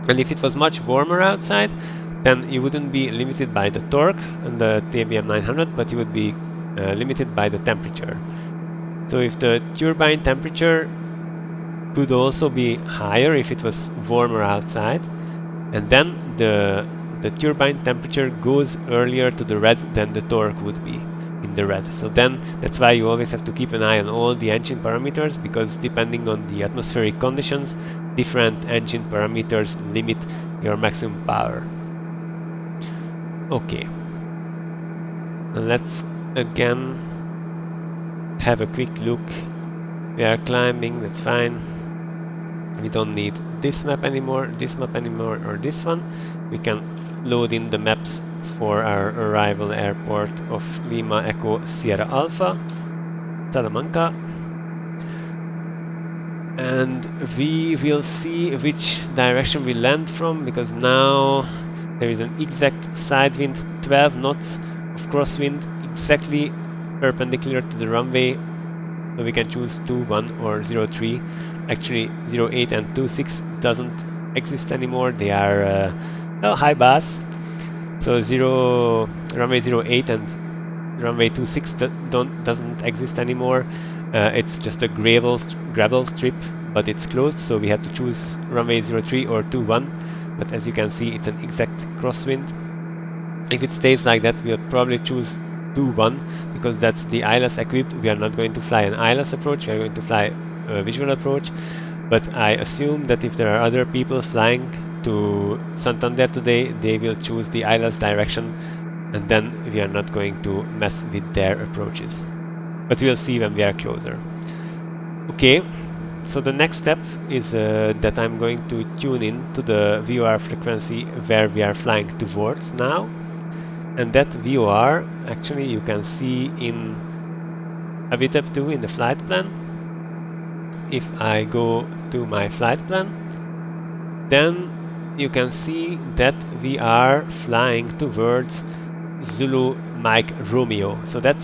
And if it was much warmer outside, then you wouldn't be limited by the torque and the TBM 900, but you would be limited by the temperature. So if the turbine temperature could also be higher if it was warmer outside, and then the turbine temperature goes earlier to the red than the torque would be in the red. So then that's why you always have to keep an eye on all the engine parameters, because depending on the atmospheric conditions, different engine parameters limit your maximum power. Okay, and let's again have a quick look. We are climbing, that's fine. We don't need this map anymore, or this one. We can load in the maps for our arrival airport of Lima Echo Sierra Alpha, Salamanca. And we will see which direction we land from, because now there is an exact side wind, 12 knots of crosswind, exactly perpendicular to the runway. So we can choose 21 or 03. Actually 08 and 26 doesn't exist anymore, they are high bass. So runway 08 and runway 26 doesn't exist anymore. It's just a gravel strip, but it's closed, so we have to choose runway 03 or 21. But as you can see, it's an exact crosswind. If it stays like that, we'll probably choose 21, because that's the ILS equipped. We are not going to fly an ILS approach, we are going to fly a visual approach. But I assume that if there are other people flying to Santander today, they will choose the ILS direction, and then we are not going to mess with their approaches. But we'll see when we are closer. Okay, so the next step is that I'm going to tune in to the VOR frequency where we are flying towards now. And that VOR, actually you can see in AVTEP 2 in the flight plan. If I go to my flight plan, then you can see that we are flying towards Zulu Mike Romeo. So that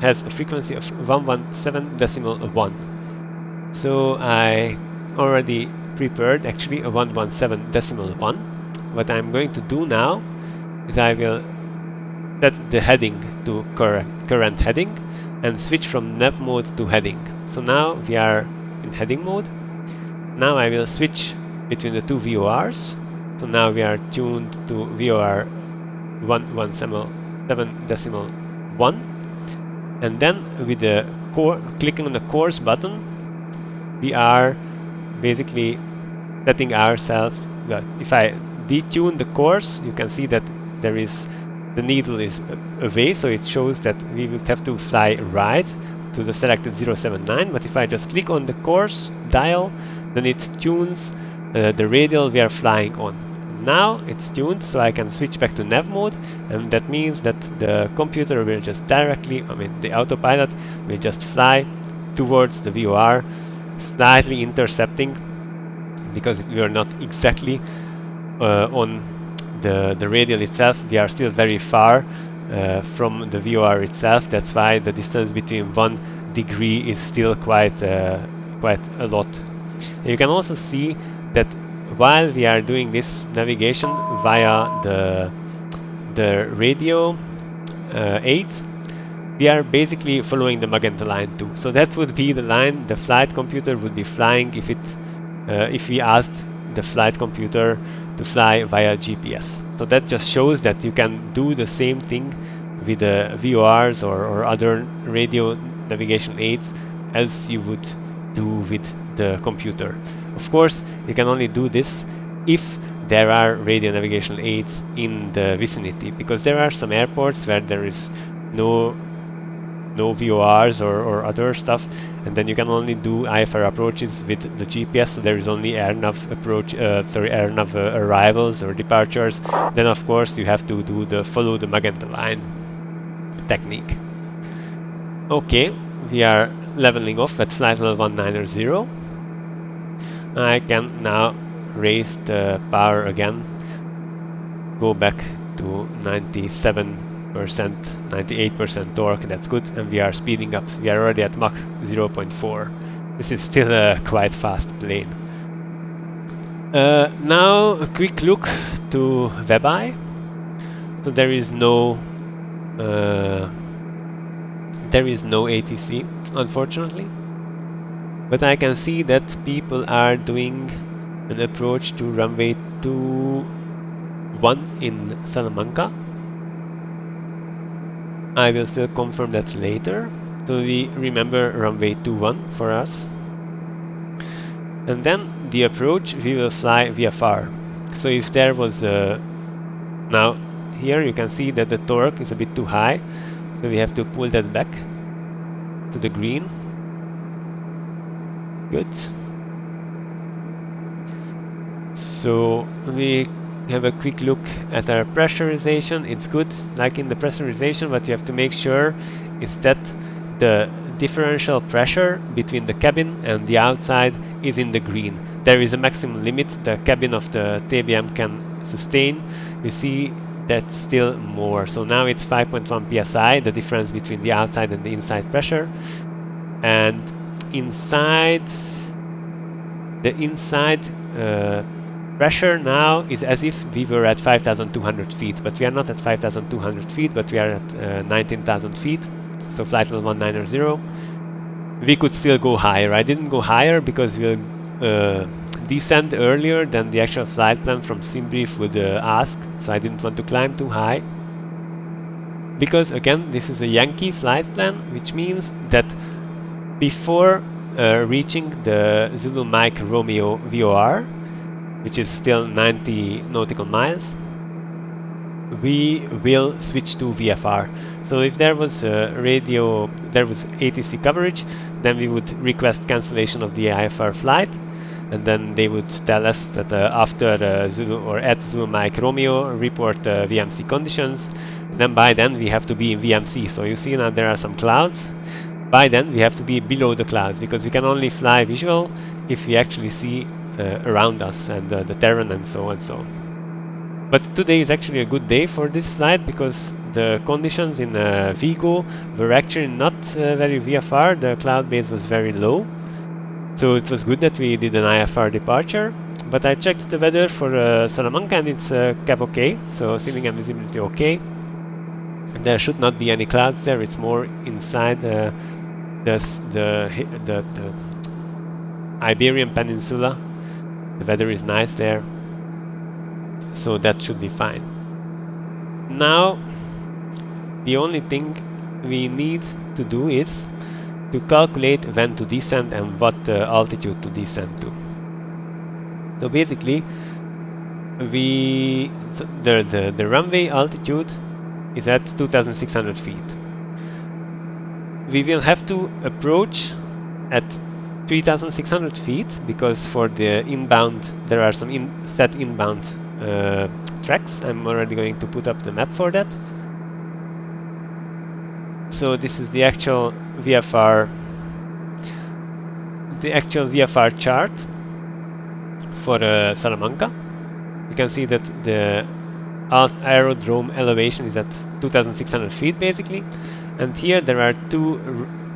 has a frequency of 117.1. So I already prepared actually a 117.1. What I'm going to do now is I will set the heading to current heading and switch from nav mode to heading. So now we are in heading mode. Now I will switch between the two VORs. So now we are tuned to VOR 117.1, and then with the clicking on the course button, we are basically setting ourselves. If I detune the course, you can see that the needle is away, so it shows that we will have to fly right to the selected 079. But if I just click on the course dial, then it tunes the radial we are flying on. Now it's tuned, so I can switch back to nav mode, and that means that the computer will just directly, the autopilot will just fly towards the VOR, slightly intercepting, because we are not exactly on the radial itself. We are still very far from the VOR itself. That's why the distance between 1 degree is still quite a lot. You can also see that while we are doing this navigation via the radio 8, we are basically following the magenta line too. So that would be the line the flight computer would be flying if we asked the flight computer to fly via GPS. So that just shows that you can do the same thing with the VORs or other radio navigation aids as you would do with the computer. Of course, you can only do this if there are radio navigation aids in the vicinity, because there are some airports where there is no VORs or other stuff, and then you can only do IFR approaches with the GPS. So there is only AirNav arrivals or departures. Then of course you have to do follow the magenta line technique. Okay, we are leveling off at flight level 190. I can now raise the power again, go back to 97%, 98% torque. That's good, and we are speeding up. We are already at Mach 0.4. This is still a quite fast plane. Now a quick look to WebEye. So there is no ATC, unfortunately, but I can see that people are doing an approach to runway 21 in Salamanca. I will still confirm that later. So we remember runway 21 for us. And then the approach, we will fly VFR. So if there was now here you can see that the torque is a bit too high, so we have to pull that back to the green. Good. So we have a quick look at our pressurization. It's good, like in the pressurization, what you have to make sure is that the differential pressure between the cabin and the outside is in the green. There is a maximum limit the cabin of the TBM can sustain. You see that's still more. So now it's 5.1 psi, the difference between the outside and the inside pressure. And inside, the inside pressure now is as if we were at 5,200 feet, but we are not at 5,200 feet, but we are at 19,000 feet. So flight level 190. We could still go higher. I didn't go higher because we'll descend earlier than the actual flight plan from SimBrief would ask. So I didn't want to climb too high. Because again, this is a Yankee flight plan, which means that before reaching the Zulu Mike Romeo VOR, which is still 90 nautical miles, we will switch to VFR. So if there was ATC coverage, then we would request cancellation of the IFR flight, and then they would tell us that after Zulu or at Zulu Mike Romeo report VMC conditions. Then by then we have to be in VMC. So you see now there are some clouds. By then we have to be below the clouds, because we can only fly visual if we actually see around us and the terrain and so on. But today is actually a good day for this flight, because the conditions in Vigo were actually not very VFR. The cloud base was very low, so it was good that we did an IFR departure. But I checked the weather for Salamanca and it's cap okay, so ceiling and visibility okay. There should not be any clouds there. It's more inside the Iberian Peninsula. The weather is nice there, so that should be fine. Now the only thing we need to do is to calculate when to descend and what altitude to descend to. So basically the runway altitude is at 2,600 feet. We will have to approach at 3,600 feet, because for the inbound there are some set inbound tracks. I'm already going to put up the map for that. So this is the actual VFR chart for Salamanca. You can see that the aerodrome elevation is at 2,600 feet basically, and here there are two,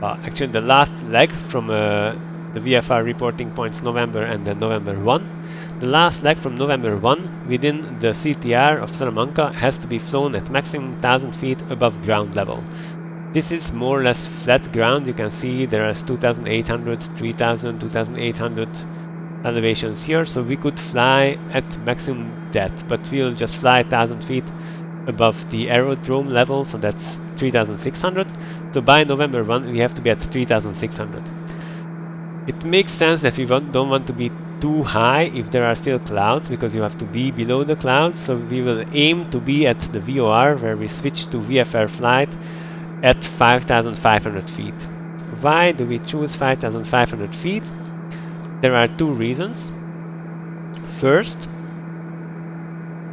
actually the last leg from the VFR reporting points November and then November 1. The last leg from November 1 within the CTR of Salamanca has to be flown at maximum 1,000 feet above ground level. This is more or less flat ground. You can see there are 2,800, 3,000, 2,800 elevations here, so we could fly at maximum depth, but we'll just fly 1,000 feet above the aerodrome level, so that's 3,600. So by November 1 we have to be at 3,600. It makes sense that we don't want to be too high if there are still clouds, because you have to be below the clouds. So we will aim to be at the VOR, where we switch to VFR flight at 5,500 feet. Why do we choose 5,500 feet? There are two reasons. First,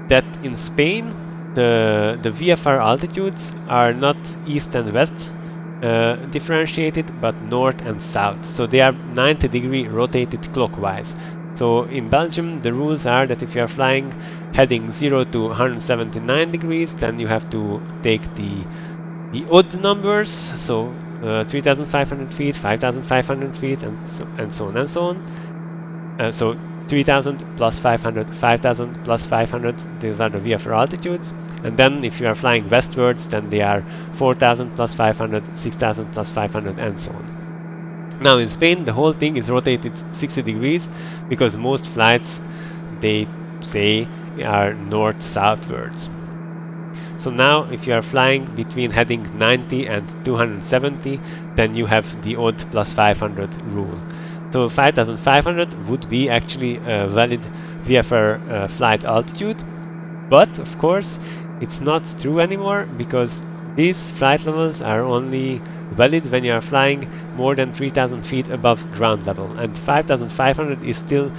that in Spain the VFR altitudes are not east and west differentiated, but north and south. So they are 90-degree rotated clockwise. So in Belgium the rules are that if you are flying heading 0 to 179 degrees, then you have to take the odd numbers. So 3,500 feet, 5,500 feet, and so on and so on. So 3,000 plus 500, 5,000 plus 500, these are the VFR altitudes. And then if you are flying westwards, then they are 4,000 plus 500, 6,000 plus 500, and so on. Now in Spain, the whole thing is rotated 60 degrees because most flights, they say, are north-southwards. So now if you are flying between heading 90 and 270, then you have the odd plus 500 rule. So 5,500 would be actually a valid VFR flight altitude, but of course it's not true anymore because these flight levels are only valid when you are flying more than 3,000 feet above ground level, and 5,500 is still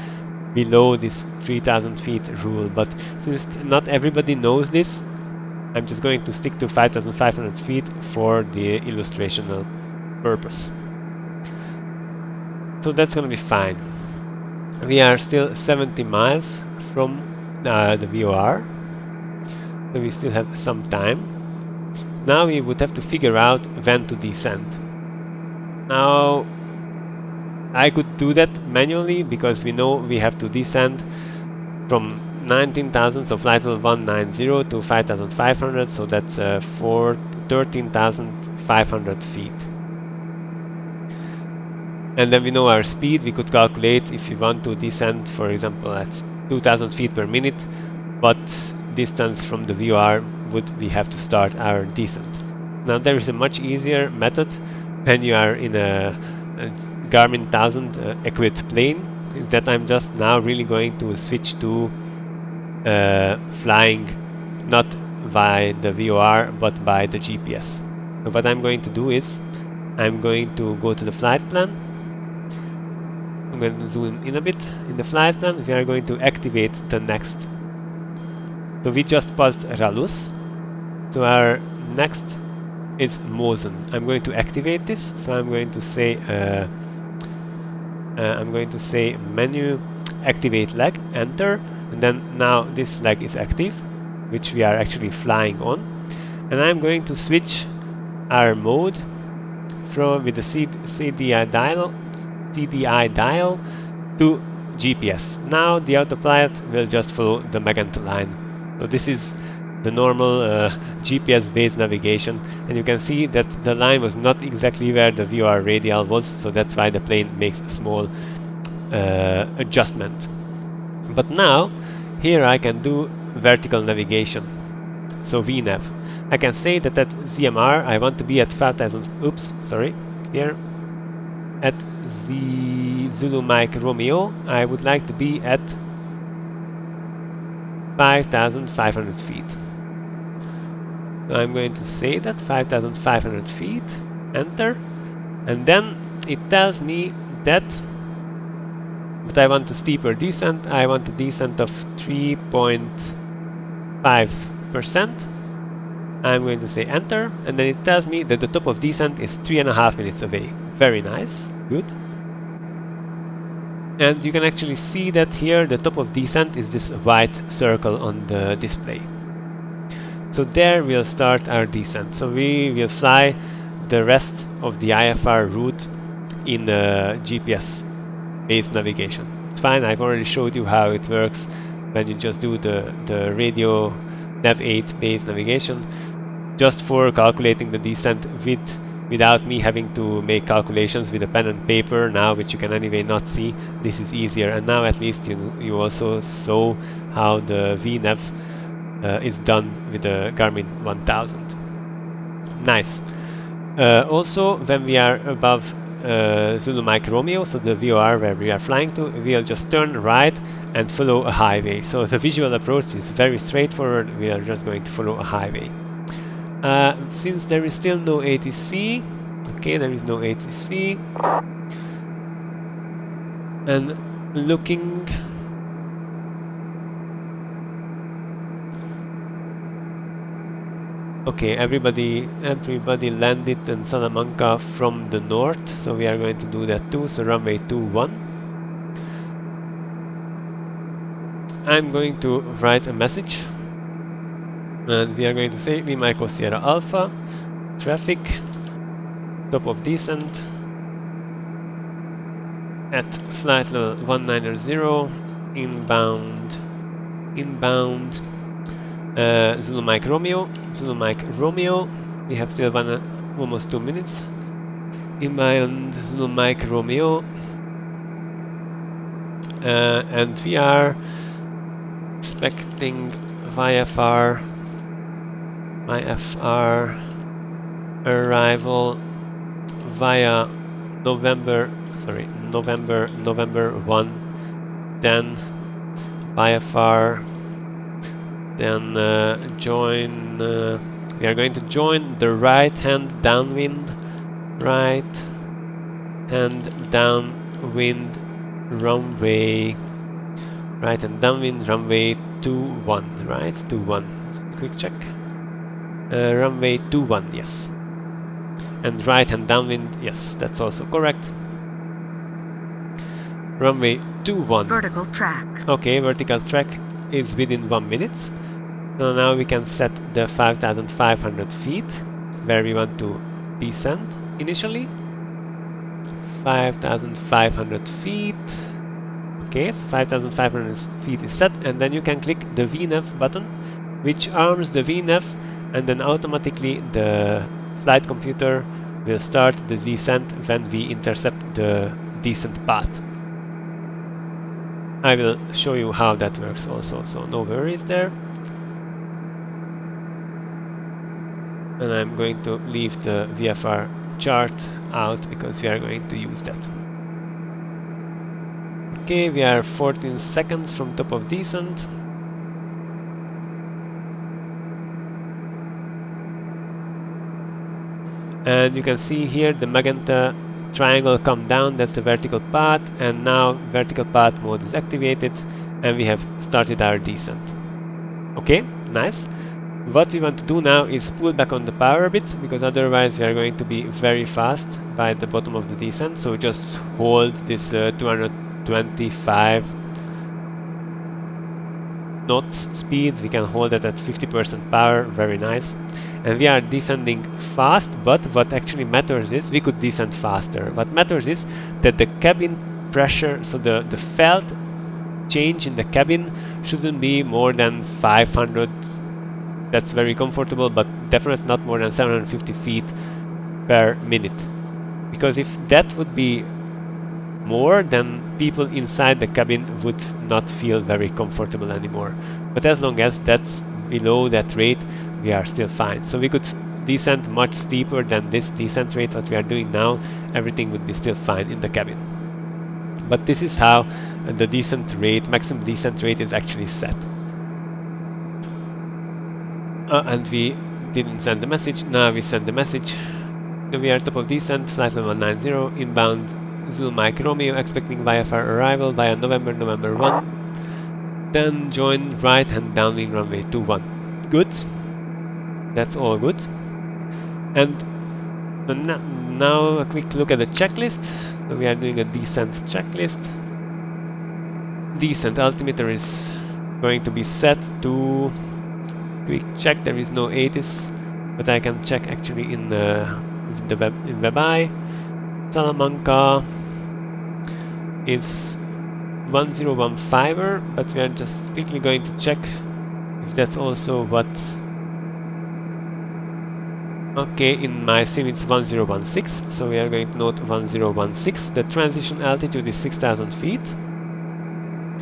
below this 3,000 feet rule. But since not everybody knows this, I'm just going to stick to 5,500 feet for the illustrational purpose. So that's gonna be fine. We are still 70 miles from the VOR, so we still have some time. Now we would have to figure out when to descend. Now I could do that manually because we know we have to descend from 19,000, so flight level 190 to 5,500, so that's 13,500 feet. And then we know our speed. We could calculate if we want to descend, for example, at 2,000 feet per minute, what distance from the VOR would we have to start our descent. Now there is a much easier method when you are in a Garmin 1000 equipped plane, is that I'm just now really going to switch to flying not by the VOR but by the GPS. So what I'm going to do is I'm going to go to the flight plan. I'm going to zoom in a bit. In the flight plan we are going to activate the next. So we just passed Ralus, so our next is Mosen. I'm going to activate this, so I'm going to say menu activate leg, enter, and then now this leg is active, which we are actually flying on, and I'm going to switch our mode from with the CDI dial to GPS. Now the autopilot will just follow the Magenta line. So this is the normal GPS based navigation, and you can see that the line was not exactly where the VOR radial was, so that's why the plane makes a small adjustment. But now here I can do vertical navigation, so VNav. I can say that at ZMR I want to be at 5,000, here at the Zulu Mike Romeo I would like to be at 5,500 feet. So I'm going to say that 5,500 feet, enter, and then it tells me that I want a steeper descent. I want a descent of 3.5%. I'm going to say enter, and then it tells me that the top of descent is 3.5 minutes away. Very nice, good. And you can actually see that here the top of descent is this white circle on the display. So there we'll start our descent. So we will fly the rest of the IFR route in GPS based navigation. It's fine, I've already showed you how it works when you just do the radio Nav 8 based navigation, just for calculating the descent without me having to make calculations with a pen and paper now, which you can anyway not see. This is easier, and now at least you also saw how the VNav is done with the Garmin 1000. Nice. Also, when we are above Zulu Mike Romeo, so the VOR where we are flying to, we'll just turn right and follow a highway. So the visual approach is very straightforward. We are just going to follow a highway. Since there is still no ATC, okay, there is no ATC, and looking, okay, everybody landed in Salamanca from the north, so we are going to do that too. So runway 21. I'm going to write a message, and we are going to say Lima Echo Sierra Alpha, traffic, top of descent at flight level 190, inbound, Zulu Mike Romeo, we have still almost 2 minutes, inbound Zulu Mike Romeo, and we are expecting Vfr arrival via November 1, then Vfr, then join, we are going to join the right hand downwind runway, right hand downwind runway 21, right? 21, just a quick check. Runway 21, yes. And right hand downwind, yes, that's also correct. Runway 21. Vertical track. Okay, vertical track is within 1 minute. So now we can set the 5,500 feet where we want to descend initially. 5,500 feet. Okay, so 5,500 feet is set, and then you can click the VNAV button, which arms the VNAV, and then automatically the flight computer will start the descent when we intercept the descent path. I will show you how that works also, so no worries there. And I'm going to leave the VFR chart out because we are going to use that. Okay, we are 14 seconds from top of descent. And you can see here the magenta triangle come down, that's the vertical path, and now vertical path mode is activated and we have started our descent. Okay, nice. What we want to do now is pull back on the power a bit, because otherwise we are going to be very fast by the bottom of the descent. So just hold this 225 knots speed, we can hold it at 50% power, very nice. And we are descending fast, but what actually matters is we could descend faster. What matters is that the cabin pressure, so the felt change in the cabin shouldn't be more than 500. That's very comfortable, but definitely not more than 750 feet per minute. Because if that would be more, then people inside the cabin would not feel very comfortable anymore. But as long as that's below that rate, we are still fine. So we could descend much steeper than this descent rate what we are doing now. Everything would be still fine in the cabin. But this is how the descent rate, maximum descent rate, is actually set. And we didn't send the message. Now we send the message. We are top of descent, flight level 190, inbound Zulu Mike Romeo, expecting Vfr arrival via November 1. Then join right hand downwind runway 21. Good. That's all good. And now a quick look at the checklist. So we are doing a descent checklist. Descent altimeter is going to be set to, quick check, there is no 80s, but I can check actually in WebEye. Salamanca is 1015er, but we are just quickly going to check if that's also what. Okay, in my sim it's 1016, so we are going to note 1016. The transition altitude is 6,000 feet.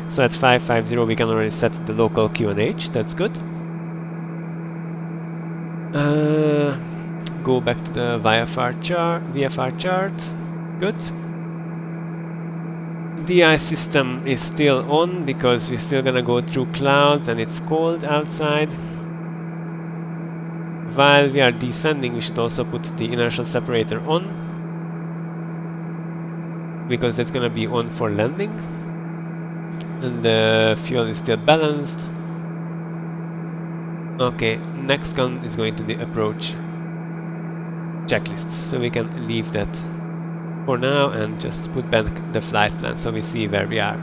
So at 550 we can already set the local QNH, that's good. Go back to the VFR chart, good. DI system is still on because we're still gonna go through clouds and it's cold outside. While we are descending, we should also put the inertial separator on, because that's gonna be on for landing. And the fuel is still balanced. Okay, next gun is going to the approach checklist, so we can leave that for now and just put back the flight plan so we see where we are.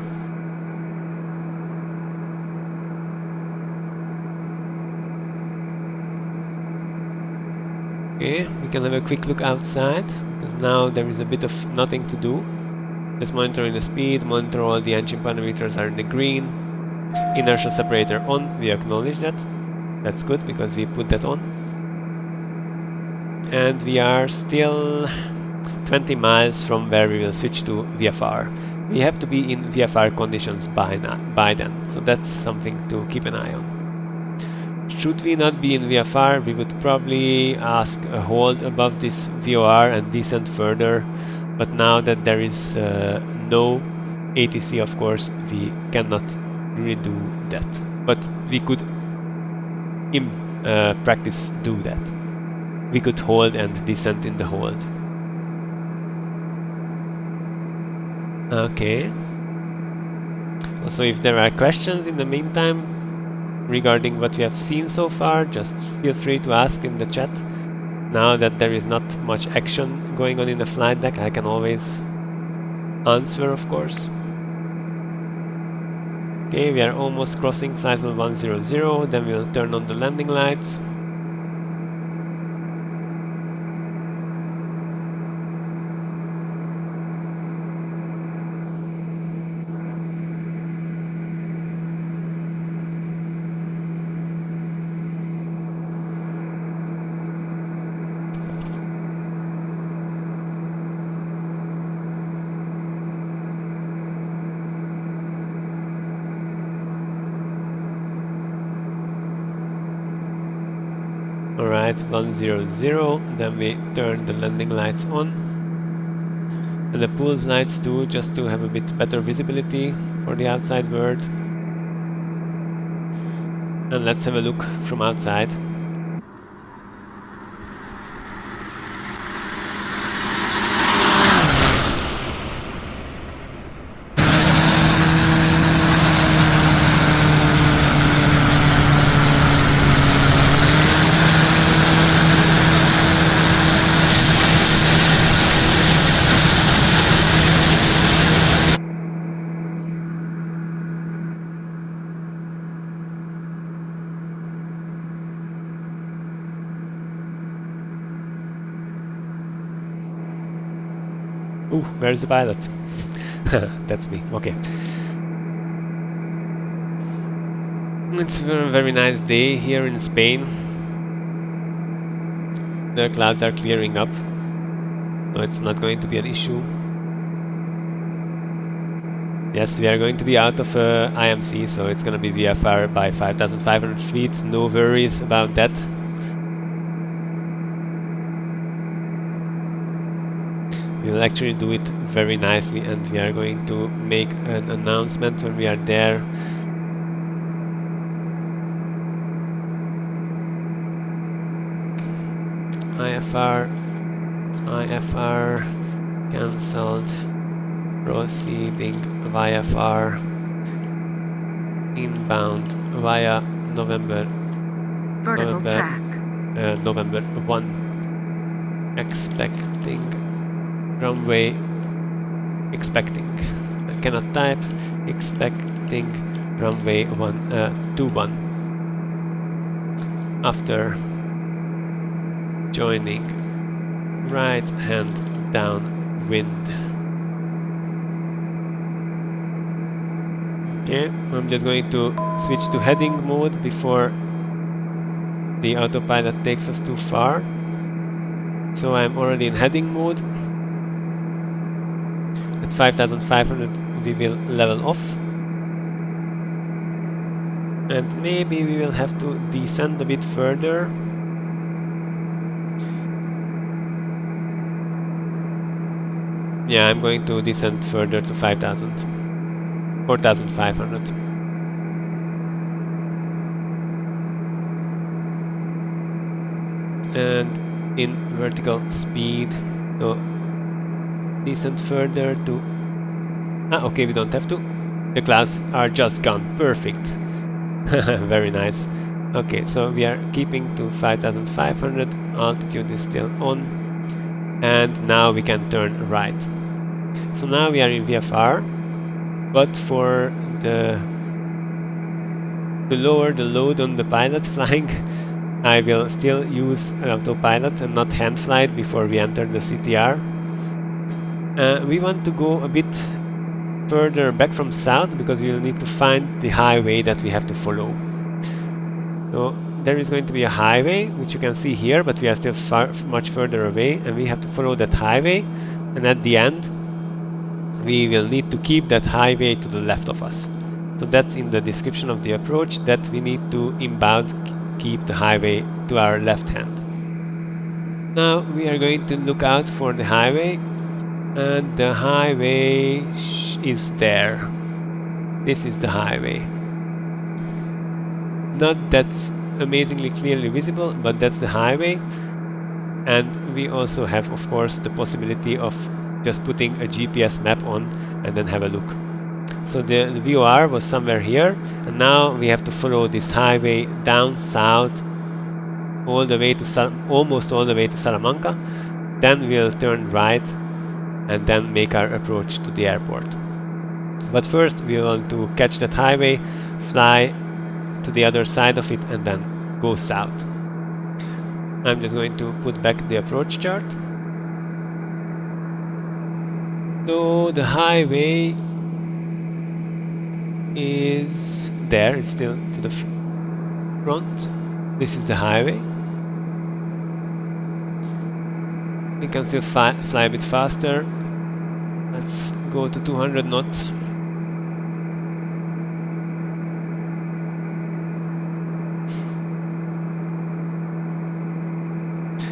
Okay, we can have a quick look outside So now there is a bit of nothing to do. Just monitoring the speed, monitor all the engine parameters are in the green. Inertial separator on, we acknowledge that. That's good because we put that on. And we are still 20 miles from where we will switch to VFR. We have to be in VFR conditions by then, so that's something to keep an eye on. Should we not be in VFR, we would probably ask a hold above this VOR and descend further, but now that there is no ATC, of course, we cannot really do that. But we could in practice do that. We could hold and descend in the hold. Okay. Also, if there are questions in the meantime regarding what we have seen so far, just feel free to ask in the chat. Now that there is not much action going on in the flight deck, I can always answer, of course. Okay, we are almost crossing flight level 100, then we'll turn on the landing lights. Alright, 100, then we turn the landing lights on. And the pulse lights too, just to have a bit better visibility for the outside world. And let's have a look from outside. Ooh, where's the pilot? That's me, okay. It's a very nice day here in Spain. The clouds are clearing up, so it's not going to be an issue. Yes, we are going to be out of IMC, so it's going to be VFR by 5,500 feet, no worries about that. We'll actually do it very nicely, and we are going to make an announcement when we are there. IFR cancelled, proceeding VFR inbound via November 1, expecting runway, I cannot type, expecting runway 21 after joining right hand downwind. Okay, I'm just going to switch to heading mode before the autopilot takes us too far. So I'm already in heading mode. At 5,500 we will level off. And maybe we will have to descend a bit further. Yeah, I'm going to descend further to 4,500. And in vertical speed, so descend further to... okay, we don't have to. The clouds are just gone. Perfect. Very nice. Okay, so we are keeping to 5,500. Altitude is still on. And now we can turn right. So now we are in VFR, but for to lower the load on the pilot flying, I will still use autopilot and not hand flight before we enter the CTR. We want to go a bit further back from south because we will need to find the highway that we have to follow. So there is going to be a highway which you can see here, but we are still much further away, and we have to follow that highway, and at the end we will need to keep that highway to the left of us. So that's in the description of the approach, that we need to inbound keep the highway to our left hand. Now we are going to look out for the highway, and the highway is there. This is the highway. Not that amazingly clearly visible, but that's the highway. And we also have, of course, the possibility of just putting a GPS map on and then have a look. So the VOR was somewhere here, and now we have to follow this highway down south all the way to almost all the way to Salamanca. Then we'll turn right and then make our approach to the airport. But first we want to catch that highway, fly to the other side of it, and then go south. I'm just going to put back the approach chart. So the highway is there, it's still to the front. This is the highway. We can still fly a bit faster. Let's go to 200 knots.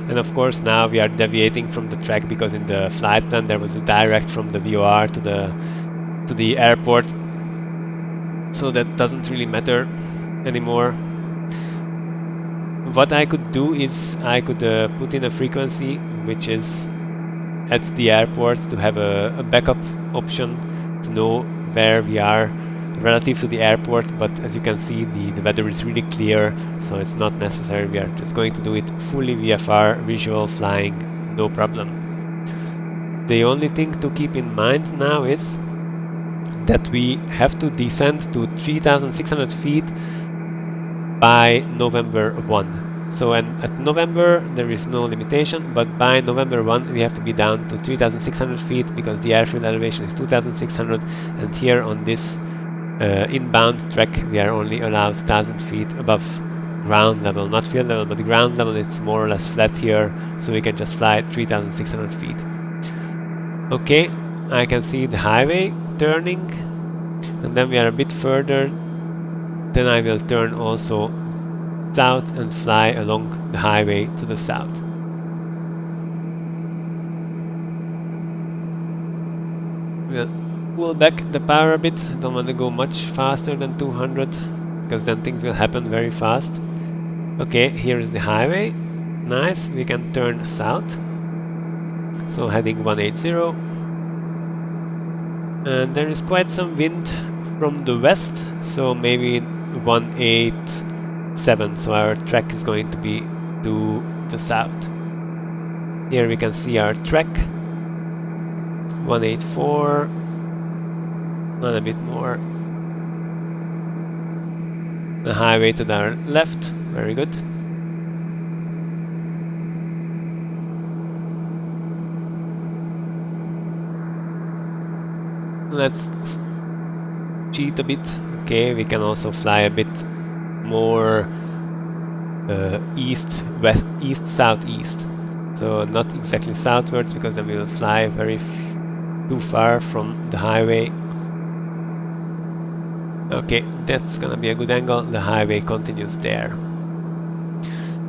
And of course now we are deviating from the track, because in the flight plan there was a direct from the VOR to the airport. So that doesn't really matter anymore. What I could do is I could put in a frequency which is at the airport to have a backup option to know where we are relative to the airport, but as you can see the weather is really clear, so it's not necessary. We are just going to do it fully VFR visual flying, no problem. The only thing to keep in mind now is that we have to descend to 3,600 feet by November 1. So at November there is no limitation, but by November 1 we have to be down to 3,600 feet because the airfield elevation is 2,600, and here on this inbound track we are only allowed 1,000 feet above ground level, not field level, but ground level. It's more or less flat here, so we can just fly 3,600 feet. Okay, I can see the highway turning, and then we are a bit further. Then I will turn also south and fly along the highway to the south. We'll pull back the power a bit. Don't want to go much faster than 200 because then things will happen very fast. Okay, here is the highway. Nice, we can turn south. So heading 180. And there is quite some wind from the west, so maybe 187. So our track is going to be to the south. Here we can see our track. 184. And a bit more. The highway to our left. Very good. Let's cheat a bit. Okay, we can also fly a bit more east, west, east, southeast. So not exactly southwards, because then we will fly too far from the highway. Okay, that's gonna be a good angle. The highway continues there.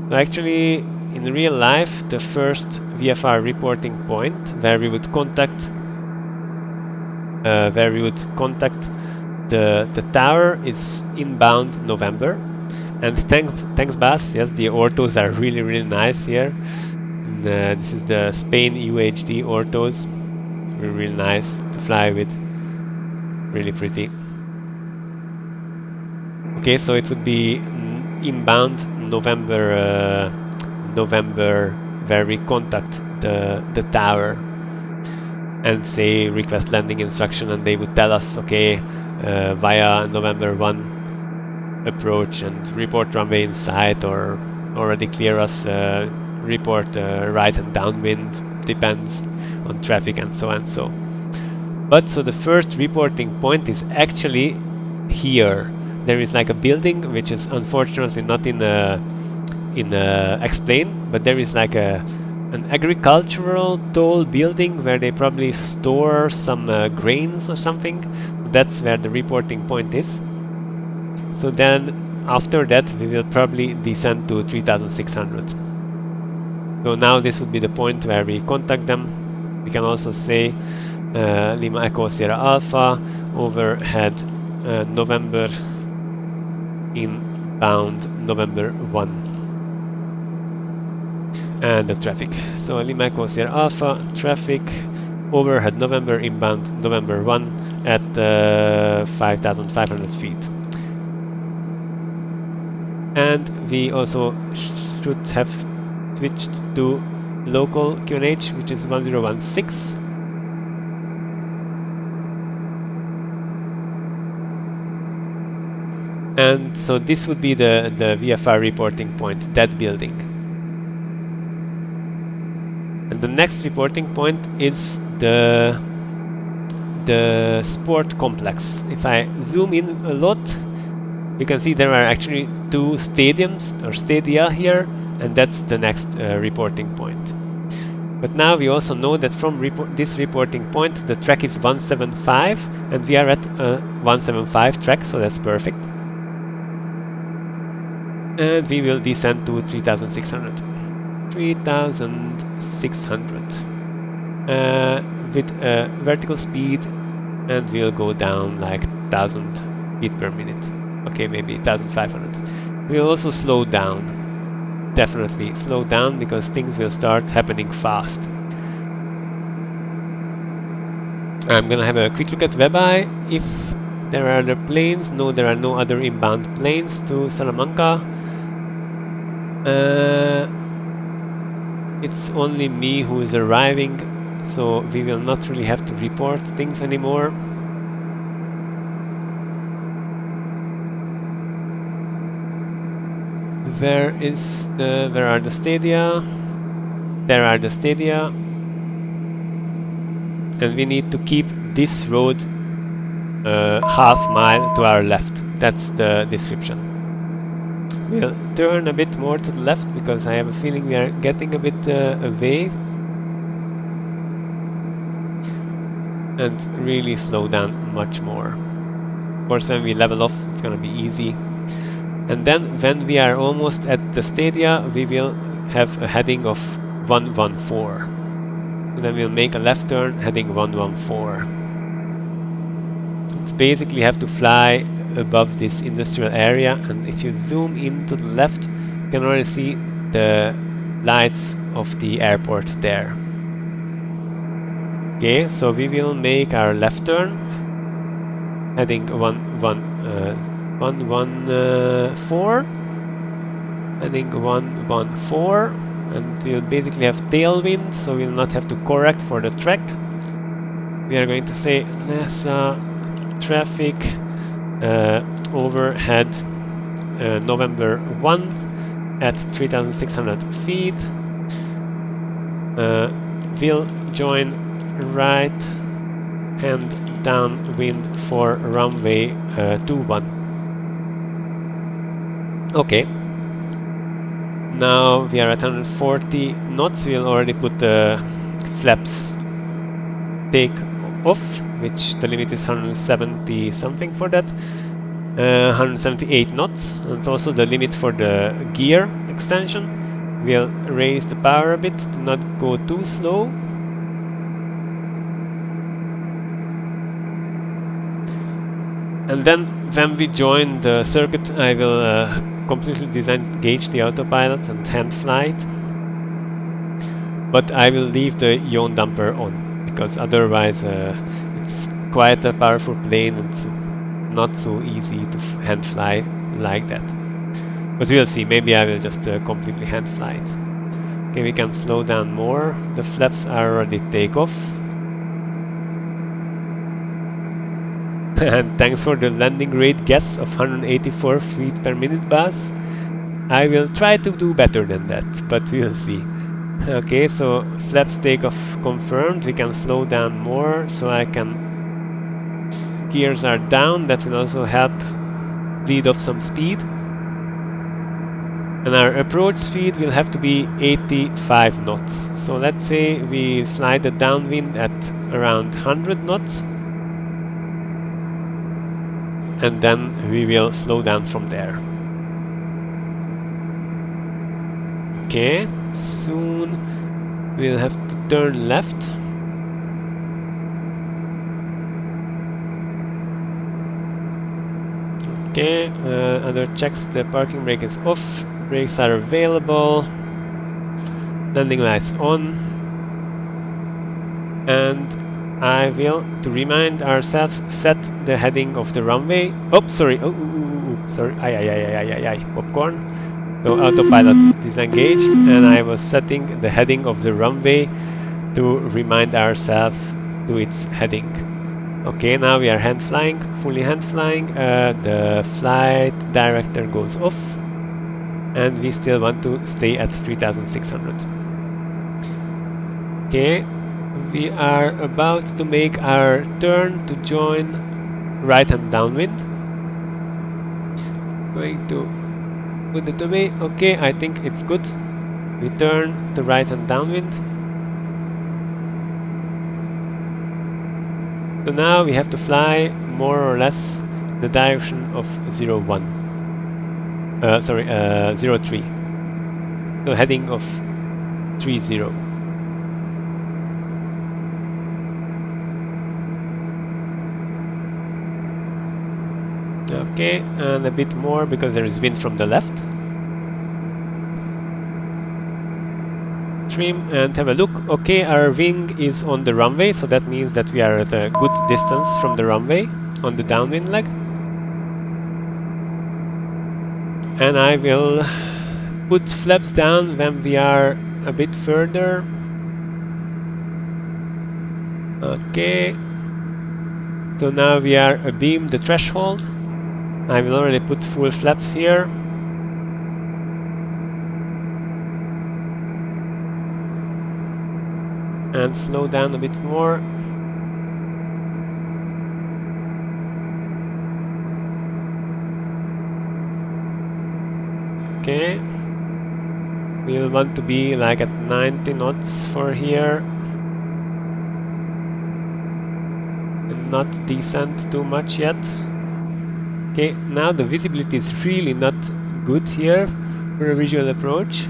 So actually, in real life, the first VFR reporting point where we would contact the tower is inbound November. And thanks Bas, yes, the orthos are really nice here. And, this is the Spain UHD orthos, really nice to fly with, really pretty. Okay, so it would be inbound November where we contact the tower and say request landing instruction, and they would tell us, okay, via November 1 approach and report runway in sight, or already clear us, report right and downwind, depends. on traffic and so and so. But so the first reporting point is actually here. There is like a building which is unfortunately not in explain, but there is like an agricultural tall building where they probably store some grains or something. So that's where the reporting point is. So then after that we will probably descend to 3600. So now this would be the point where we contact them. We can also say Lima Echo Sierra Alpha overhead November inbound November 1 and the traffic. So Lima Echo Sierra Alpha traffic overhead November inbound November 1 at 5,500 feet. And we also should have switched to local QNH, which is 1016. And so this would be the VFR reporting point, that building. And the next reporting point is the sport complex. If I zoom in a lot, you can see there are actually two stadiums or stadia here, and that's the next reporting point. But now we also know that from this reporting point the track is 175, and we are at a 175 track, so that's perfect. And we will descend to 3600. 3600 with a vertical speed, and we'll go down like 1000 feet per minute. Okay, maybe 1500. We'll also slow down. Definitely slow down, because things will start happening fast. I'm gonna have a quick look at WebEye if there are other planes. No, there are no other inbound planes to Salamanca. It's only me who is arriving, so we will not really have to report things anymore. Where are the stadia? There are the stadia. And we need to keep this road half mile to our left. That's the description. We'll turn a bit more to the left, because I have a feeling we are getting a bit away. And really slow down much more. Of course, when we level off, it's gonna be easy. And then when we are almost at the stadia, we will have a heading of 114. And then we'll make a left turn heading 114. It's basically have to fly above this industrial area, and if you zoom in to the left, you can already see the lights of the airport there. Okay, so we will make our left turn heading 114, heading 114, and we'll basically have tailwind, so we'll not have to correct for the track. We are going to say LESA traffic overhead November 1 at 3600 feet. We'll join right hand downwind for runway 21. Okay. Now we are at 140 knots. We'll already put the flaps take off, which the limit is 170 something for that. 178 knots, and it's also the limit for the gear extension. We'll raise the power a bit to not go too slow. And then when we join the circuit, I will completely disengage the autopilot and hand fly it. But I will leave the yaw damper on, because otherwise it's quite a powerful plane and it's not so easy to hand fly like that. But we'll see, maybe I will just completely hand fly it. Okay, we can slow down more. The flaps are already take off. And thanks for the landing rate guess of 184 feet per minute, Buzz. I will try to do better than that, but we'll see. Okay, so flaps take off confirmed. We can slow down more, so gears are down. That will also help bleed off some speed. And our approach speed will have to be 85 knots. So let's say we fly the downwind at around 100 knots. And then we will slow down from there. Okay, soon we'll have to turn left. Okay, other checks, the parking brake is off, brakes are available, landing lights on, and I will, to remind ourselves, set the heading of the runway. Oh, sorry, sorry, popcorn. So autopilot disengaged, and I was setting the heading of the runway to remind ourselves to its heading. Okay, now we are hand flying, fully hand flying. The flight director goes off, and we still want to stay at 3600. Okay, we are about to make our turn to join right hand downwind. Going to put it away. Okay, I think it's good. We turn to right hand downwind. So now we have to fly more or less the direction of 01. 03. So heading of 30. Okay, and a bit more because there is wind from the left. Trim and have a look. Okay, our wing is on the runway, so that means that we are at a good distance from the runway on the downwind leg. And I will put flaps down when we are a bit further. Okay, so now we are abeam the threshold. I will already put full flaps here. And slow down a bit more. Okay. We'll want to be like at 90 knots for here. And not descend too much yet. Okay, now the visibility is really not good here for a visual approach.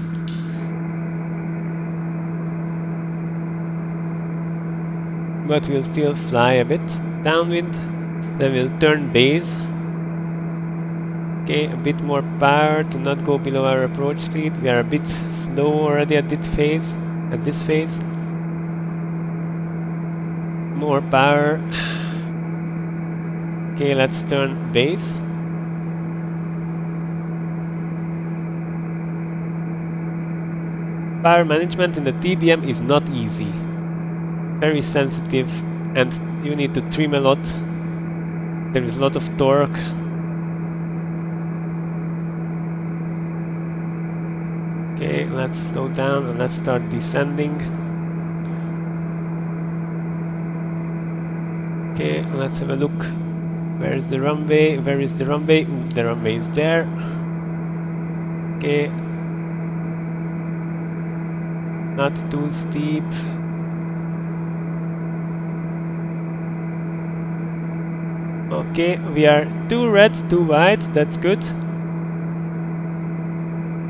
But we'll still fly a bit downwind, then we'll turn base. Okay, a bit more power to not go below our approach speed. We are a bit slow already at this phase. More power. Okay, let's turn base. Power management in the TBM is not easy. Very sensitive, and you need to trim a lot. There is a lot of torque. Okay, let's slow down and let's start descending. Okay, let's have a look. Where is the runway? Where is the runway? Ooh, the runway is there. Okay. Not too steep. Okay, we are too red, too white, that's good.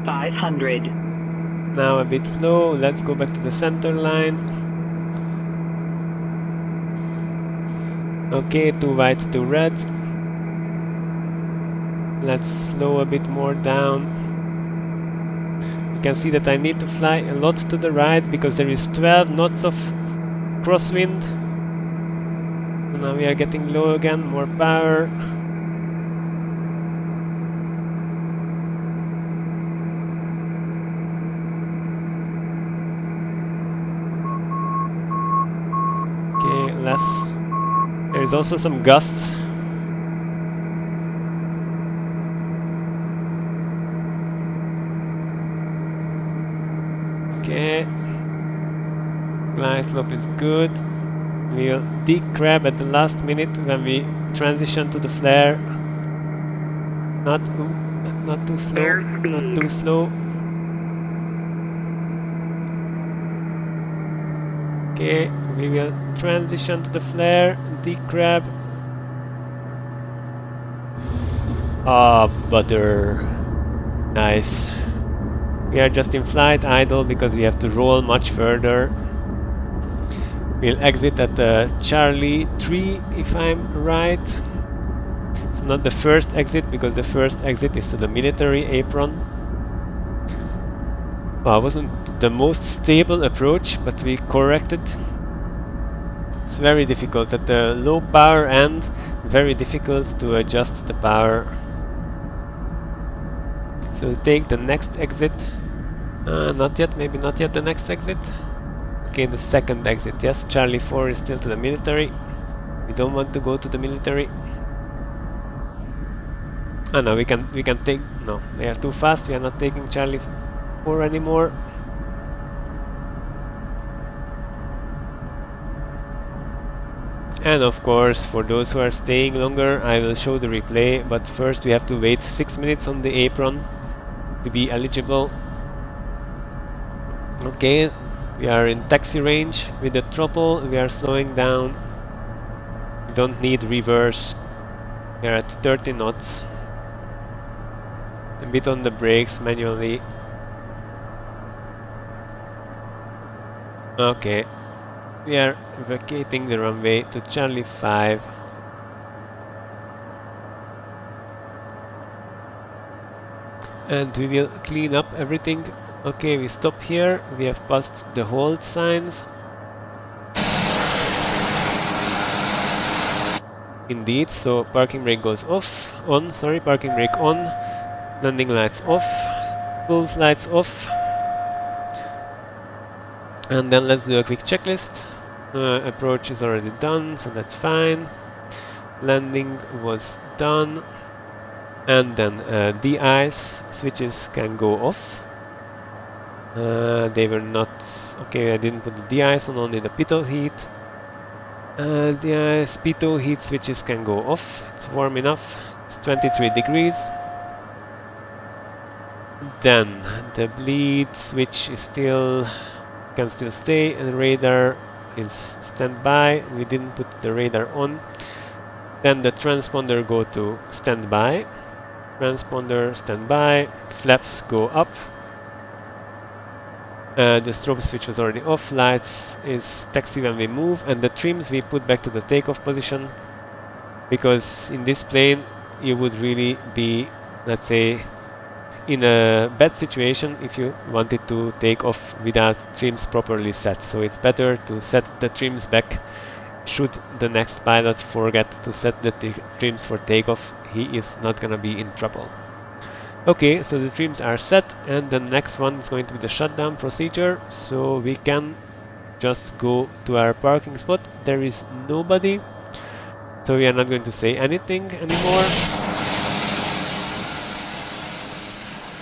500. Now a bit low, let's go back to the center line. Okay, too white, too red. Let's slow a bit more down. You can see that I need to fly a lot to the right because there is 12 knots of crosswind. So now we are getting low again, more power. Okay, less. There is also some gusts. Okay. Glide flop is good. We'll decrab at the last minute when we transition to the flare. Not too slow, not too slow. Okay, we will transition to the flare, decrab. Ah, butter. Nice. We are just in flight idle because we have to roll much further. We'll exit at Charlie 3 if I'm right. It's not the first exit because the first exit is to the military apron. Well, it wasn't the most stable approach, but we corrected. It's very difficult at the low power end, very difficult to adjust the power. So we'll take the next exit. Not yet, maybe not yet the next exit. Okay, the second exit, yes, Charlie 4 is still to the military. We don't want to go to the military. Oh no, we can take, no, they are too fast, we are not taking Charlie 4 anymore. And of course, for those who are staying longer, I will show the replay, but first we have to wait 6 minutes on the apron to be eligible. Okay, we are in taxi range with the throttle, we are slowing down. We don't need reverse. We are at 30 knots. A bit on the brakes manually. Okay, we are vacating the runway to Charlie 5. And we will clean up everything. Okay, we stop here. We have passed the hold signs. Indeed, so parking brake goes on, parking brake on, landing lights off, pulse lights off. And then let's do a quick checklist. Approach is already done, so that's fine. Landing was done. And then de-ice switches can go off. They were not... Okay, I didn't put the de-ice on, only the pitot heat. The pitot heat switches can go off. It's warm enough. It's 23 degrees. Then the bleed switch is still... can still stay, and radar is standby. We didn't put the radar on. Then the transponder go to standby. Transponder standby. Flaps go up. The strobe switch was already off. Lights is taxi when we move, and the trims we put back to the takeoff position, because in this plane you would really be, let's say, in a bad situation if you wanted to take off without trims properly set. So it's better to set the trims back. Should the next pilot forget to set the trims for takeoff, he is not gonna be in trouble. Okay, so the trims are set, and the next one is going to be the shutdown procedure. So we can just go to our parking spot. There is nobody, so we are not going to say anything anymore.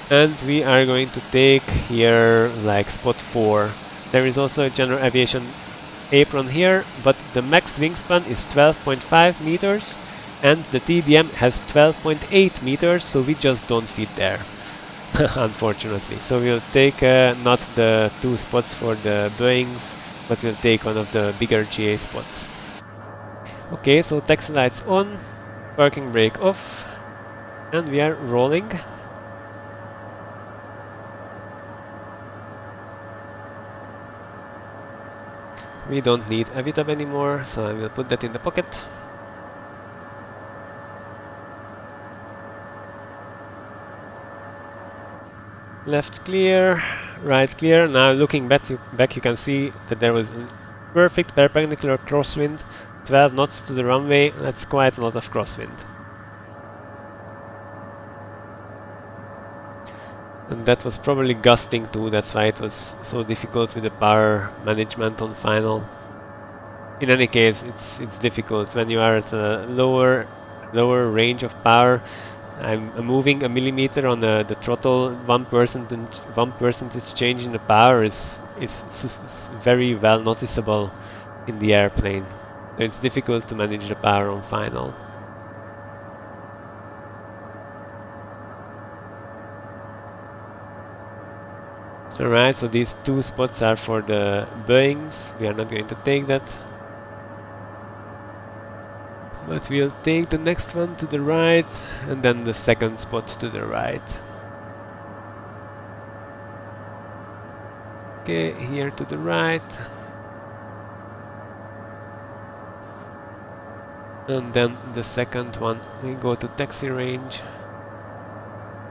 And we are going to take here like spot 4. There is also a general aviation apron here, but the max wingspan is 12.5 meters and the TBM has 12.8 meters, so we just don't fit there, unfortunately. So we'll take not the 2 spots for the Boeings, but we'll take one of the bigger GA spots. Okay, so taxi lights on, parking brake off, and we are rolling. We don't need a VTAB anymore, so I will put that in the pocket. Left clear, right clear. Now looking back you can see that there was perfect perpendicular crosswind, 12 knots to the runway. That's quite a lot of crosswind. And that was probably gusting too, that's why it was so difficult with the power management on final. In any case, it's difficult when you are at a lower range of power. I'm moving a millimeter on the throttle. 1% change in the power is very well noticeable in the airplane. So it's difficult to manage the power on final. Alright, so these 2 spots are for the Boeings. We are not going to take that. But we'll take the next one to the right, and then the second spot to the right. Okay, here to the right. And then the second one, we go to taxi range.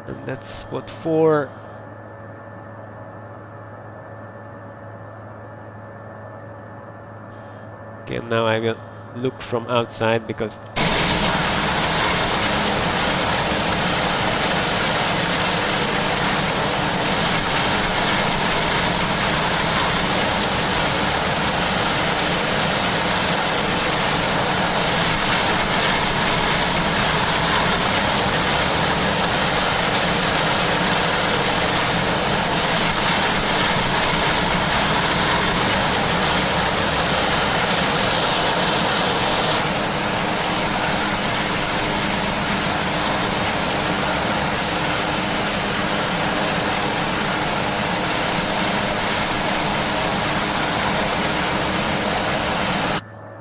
And that's spot 4. Okay, now I will look from outside because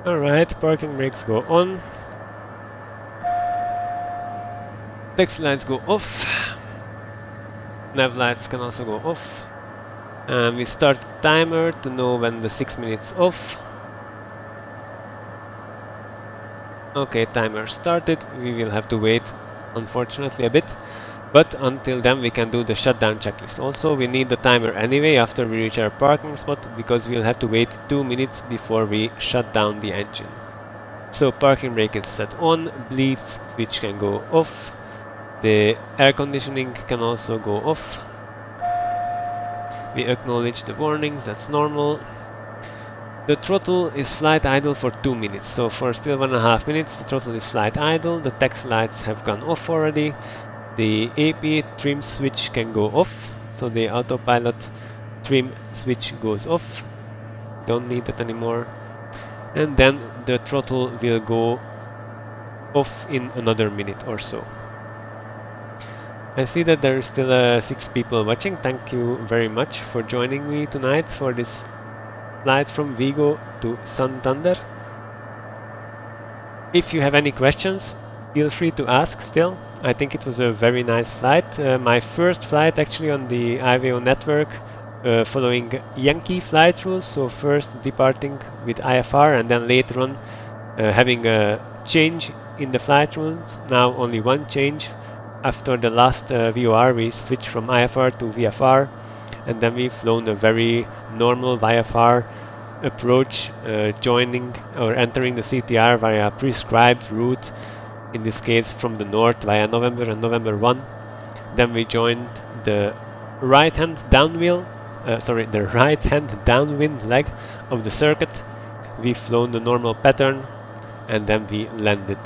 alright, parking brakes go on. Taxi lights go off. Nav lights can also go off. And we start the timer to know when the 6 minutes off. Okay, timer started. We will have to wait, unfortunately, a bit. But until then we can do the shutdown checklist. Also, we need the timer anyway after we reach our parking spot, because we'll have to wait 2 minutes before we shut down the engine. So parking brake is set on, bleed switch can go off, the air conditioning can also go off. We acknowledge the warnings, that's normal. The throttle is flight idle for 2 minutes, so for still 1.5 minutes the throttle is flight idle. The taxi lights have gone off already. The AP trim switch can go off, so the autopilot trim switch goes off. Don't need that anymore. And then the throttle will go off in another minute or so. I see that there are still 6 people watching. Thank you very much for joining me tonight for this flight from Vigo to Santander. If you have any questions, feel free to ask still. I think it was a very nice flight. My first flight actually on the IVAO network, following Yankee flight rules. So first departing with IFR and then later on having a change in the flight rules. Now only one change. After the last VOR we switched from IFR to VFR, and then we've flown a very normal VFR approach, joining or entering the CTR via a prescribed route, in this case from the north via November and November 1. Then we joined the right-hand downwind leg of the circuit. We've flown the normal pattern and then we landed.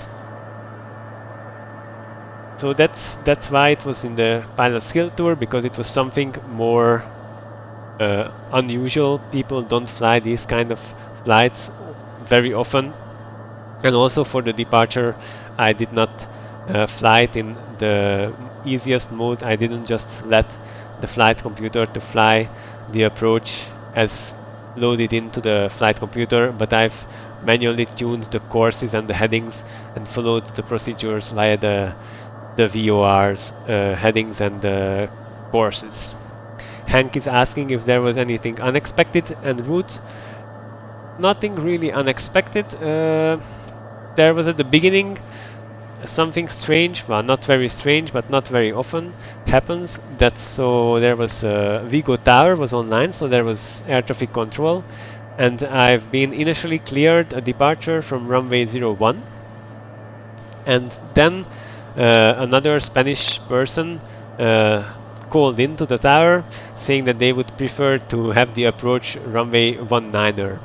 So that's why it was in the pilot skill tour, because it was something more unusual. People don't fly these kind of flights very often. And also for the departure, I did not fly it in the easiest mode. I didn't just let the flight computer to fly the approach as loaded into the flight computer, but I've manually tuned the courses and the headings and followed the procedures via the VOR's headings and the courses. Hank is asking if there was anything unexpected en route. Nothing really unexpected. There was at the beginning something strange, well, not very strange, but not very often happens. So there was Vigo Tower was online, so there was air traffic control, and I've been initially cleared a departure from runway 01, and then another Spanish person called into the tower saying that they would prefer to have the approach runway 19er.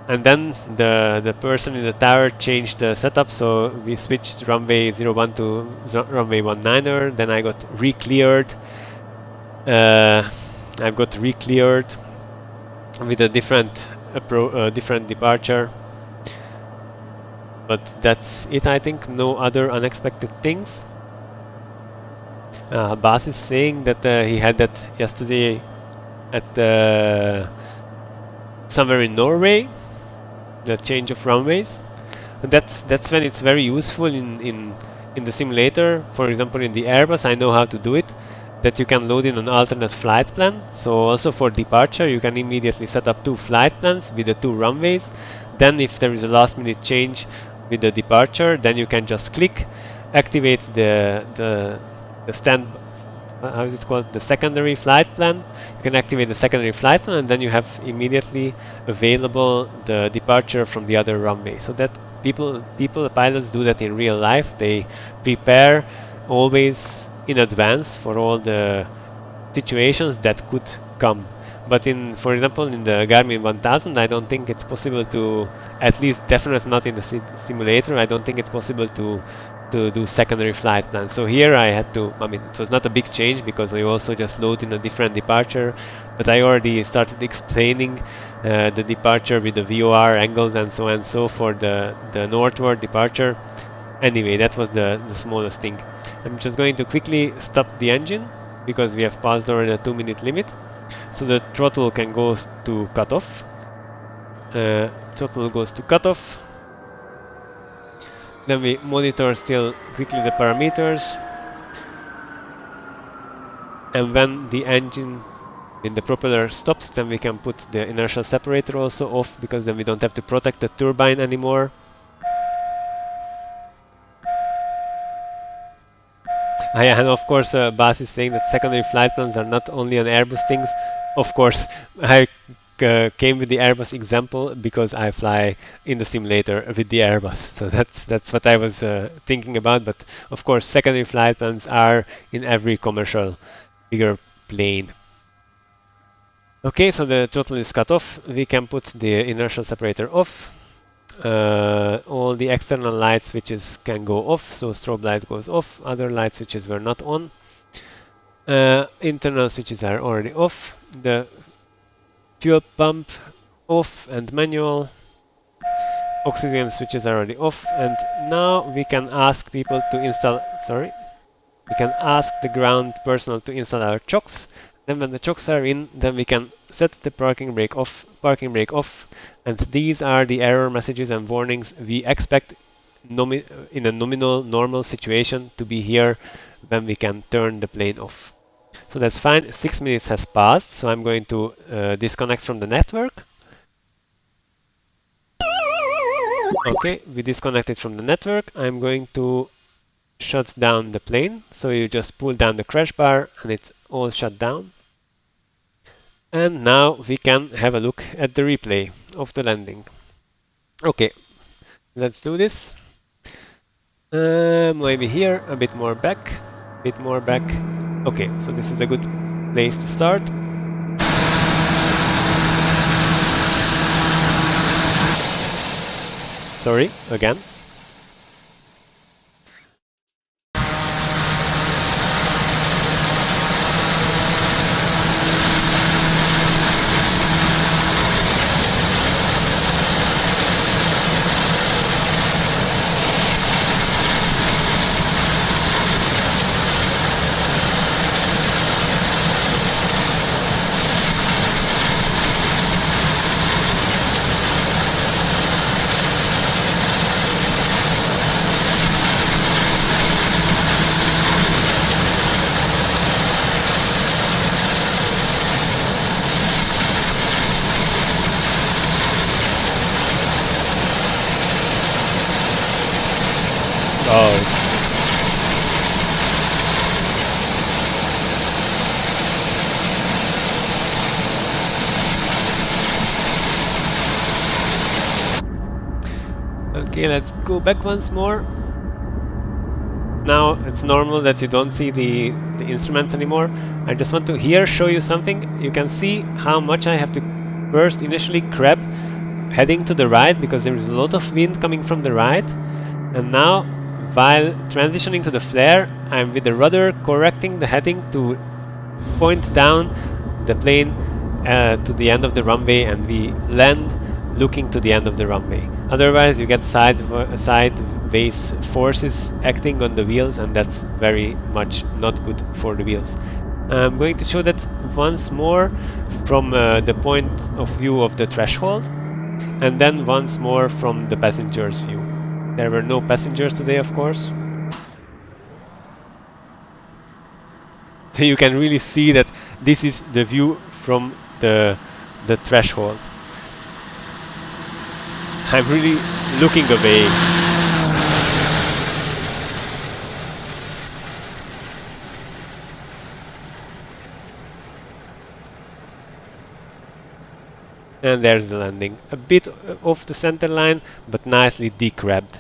And then the person in the tower changed the setup, so we switched runway 01 to runway 19er. Then I got re-cleared. I've got re-cleared with a different different departure. But that's it, I think. No other unexpected things. Bas is saying that he had that yesterday at somewhere in Norway, the change of runways. And that's when it's very useful in the simulator. For example, in the Airbus, I know how to do it. That you can load in an alternate flight plan. So also for departure, you can immediately set up 2 flight plans with the 2 runways. Then if there is a last minute change with the departure, then you can just click, activate the how is it called, the secondary flight plan. You can activate the secondary flight plan, and then you have immediately available the departure from the other runway. So that pilots do that in real life. They prepare always in advance for all the situations that could come. But for example, in the Garmin 1000, I don't think it's possible to, at least definitely not in the simulator, I don't think it's possible to do secondary flight plans. So here I had to, I mean, it was not a big change because I also just load in a different departure, but I already started explaining the departure with the VOR angles and so for the northward departure. Anyway, that was the smallest thing. I'm just going to quickly stop the engine because we have passed already the 2-minute limit. So the throttle can go to cutoff. Throttle goes to cutoff. Then we monitor still quickly the parameters. And when the engine in the propeller stops, then we can put the inertial separator also off, because then we don't have to protect the turbine anymore. And of course, Bas is saying that secondary flight plans are not only on Airbus things. Of course, I came with the Airbus example because I fly in the simulator with the Airbus. So that's what I was thinking about. But of course, secondary flight plans are in every commercial bigger plane. Okay, so the throttle is cut off. We can put the inertial separator off. All the external light switches can go off, so strobe light goes off, other light switches were not on. Internal switches are already off, the fuel pump off and manual, oxygen switches are already off, and now we can ask people to install, we can ask the ground personnel to install our chocks. Then when the chocks are in, then we can set the parking brake off, and these are the error messages and warnings we expect in a nominal normal situation to be here when we can turn the plane off. So that's fine. 6 minutes has passed, so I'm going to disconnect from the network. Okay, we disconnected from the network. I'm going to shut down the plane, so you just pull down the crash bar and it's all shut down. And now we can have a look at the replay of the landing. Okay, let's do this. Maybe here, a bit more back. Okay, so this is a good place to start. Sorry, again. Okay, let's go back once more. Now it's normal that you don't see the instruments anymore. I just want to here show you something. You can see how much I have to first initially grab heading to the right because there is a lot of wind coming from the right. And now, while transitioning to the flare, I'm with the rudder correcting the heading to point down the plane to the end of the runway, and we land looking to the end of the runway. Otherwise, you get sideways forces acting on the wheels, and that's very much not good for the wheels. I'm going to show that once more from the point of view of the threshold, and then once more from the passenger's view. There were no passengers today, of course. So you can really see that this is the view from the threshold. I'm really looking away. And there's the landing. A bit off the center line, but nicely decrabbed.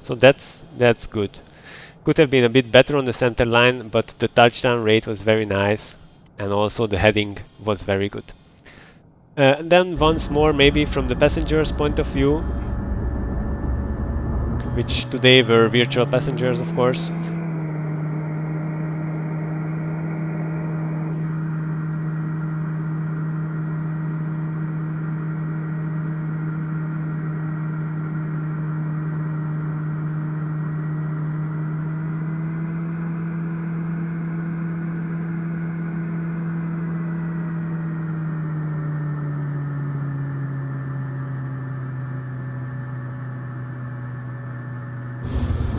So that's good. Could have been a bit better on the center line, but the touchdown rate was very nice, and also the heading was very good. Then once more, maybe from the passenger's point of view, which today were virtual passengers, of course.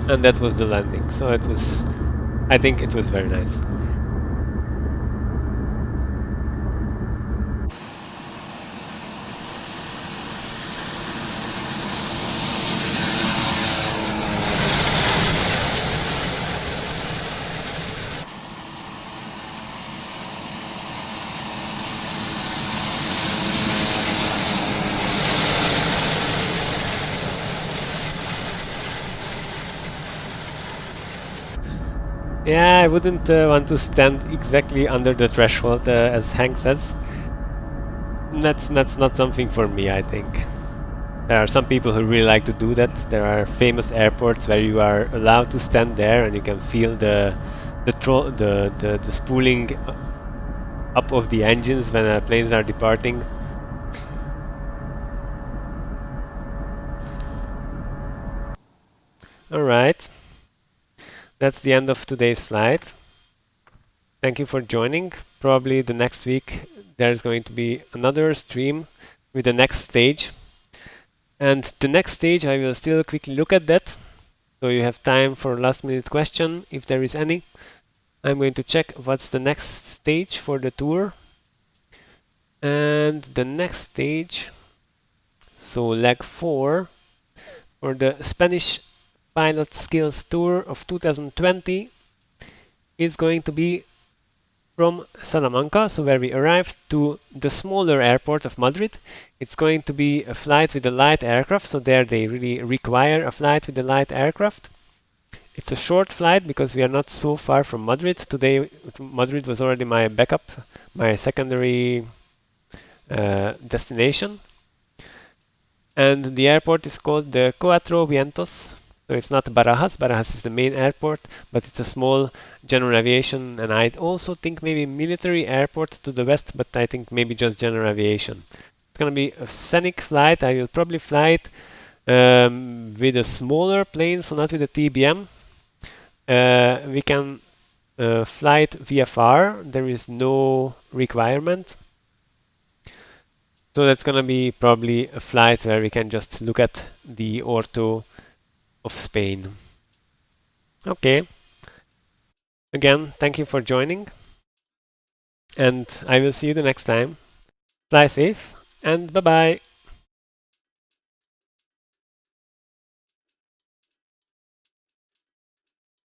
And that was the landing. So it was, I think it was very nice. Yeah, I wouldn't want to stand exactly under the threshold, as Hank says. That's not something for me, I think. There are some people who really like to do that. There are famous airports where you are allowed to stand there and you can feel the spooling up of the engines when planes are departing. Alright. That's the end of today's flight. Thank you for joining. Probably the next week there's going to be another stream with the next stage. And the next stage, I will still quickly look at that. So you have time for last minute question, if there is any. I'm going to check what's the next stage for the tour. And the next stage, so leg 4, for the Spanish Pilot Skills Tour of 2020 is going to be from Salamanca, so where we arrived, to the smaller airport of Madrid. It's going to be a flight with a light aircraft, so there they really require a flight with a light aircraft. It's a short flight because we are not so far from Madrid. Today Madrid was already my backup, my secondary destination. And the airport is called the Cuatro Vientos. So it's not Barajas. Barajas is the main airport, but it's a small general aviation, and I also think maybe military airport to the west, but I think maybe just general aviation. It's gonna be a scenic flight. I will probably fly it with a smaller plane, so not with a TBM. We can fly it VFR. There is no requirement. So that's gonna be probably a flight where we can just look at the ortho of Spain. Okay. Again, thank you for joining. And I will see you the next time. Fly safe and bye-bye.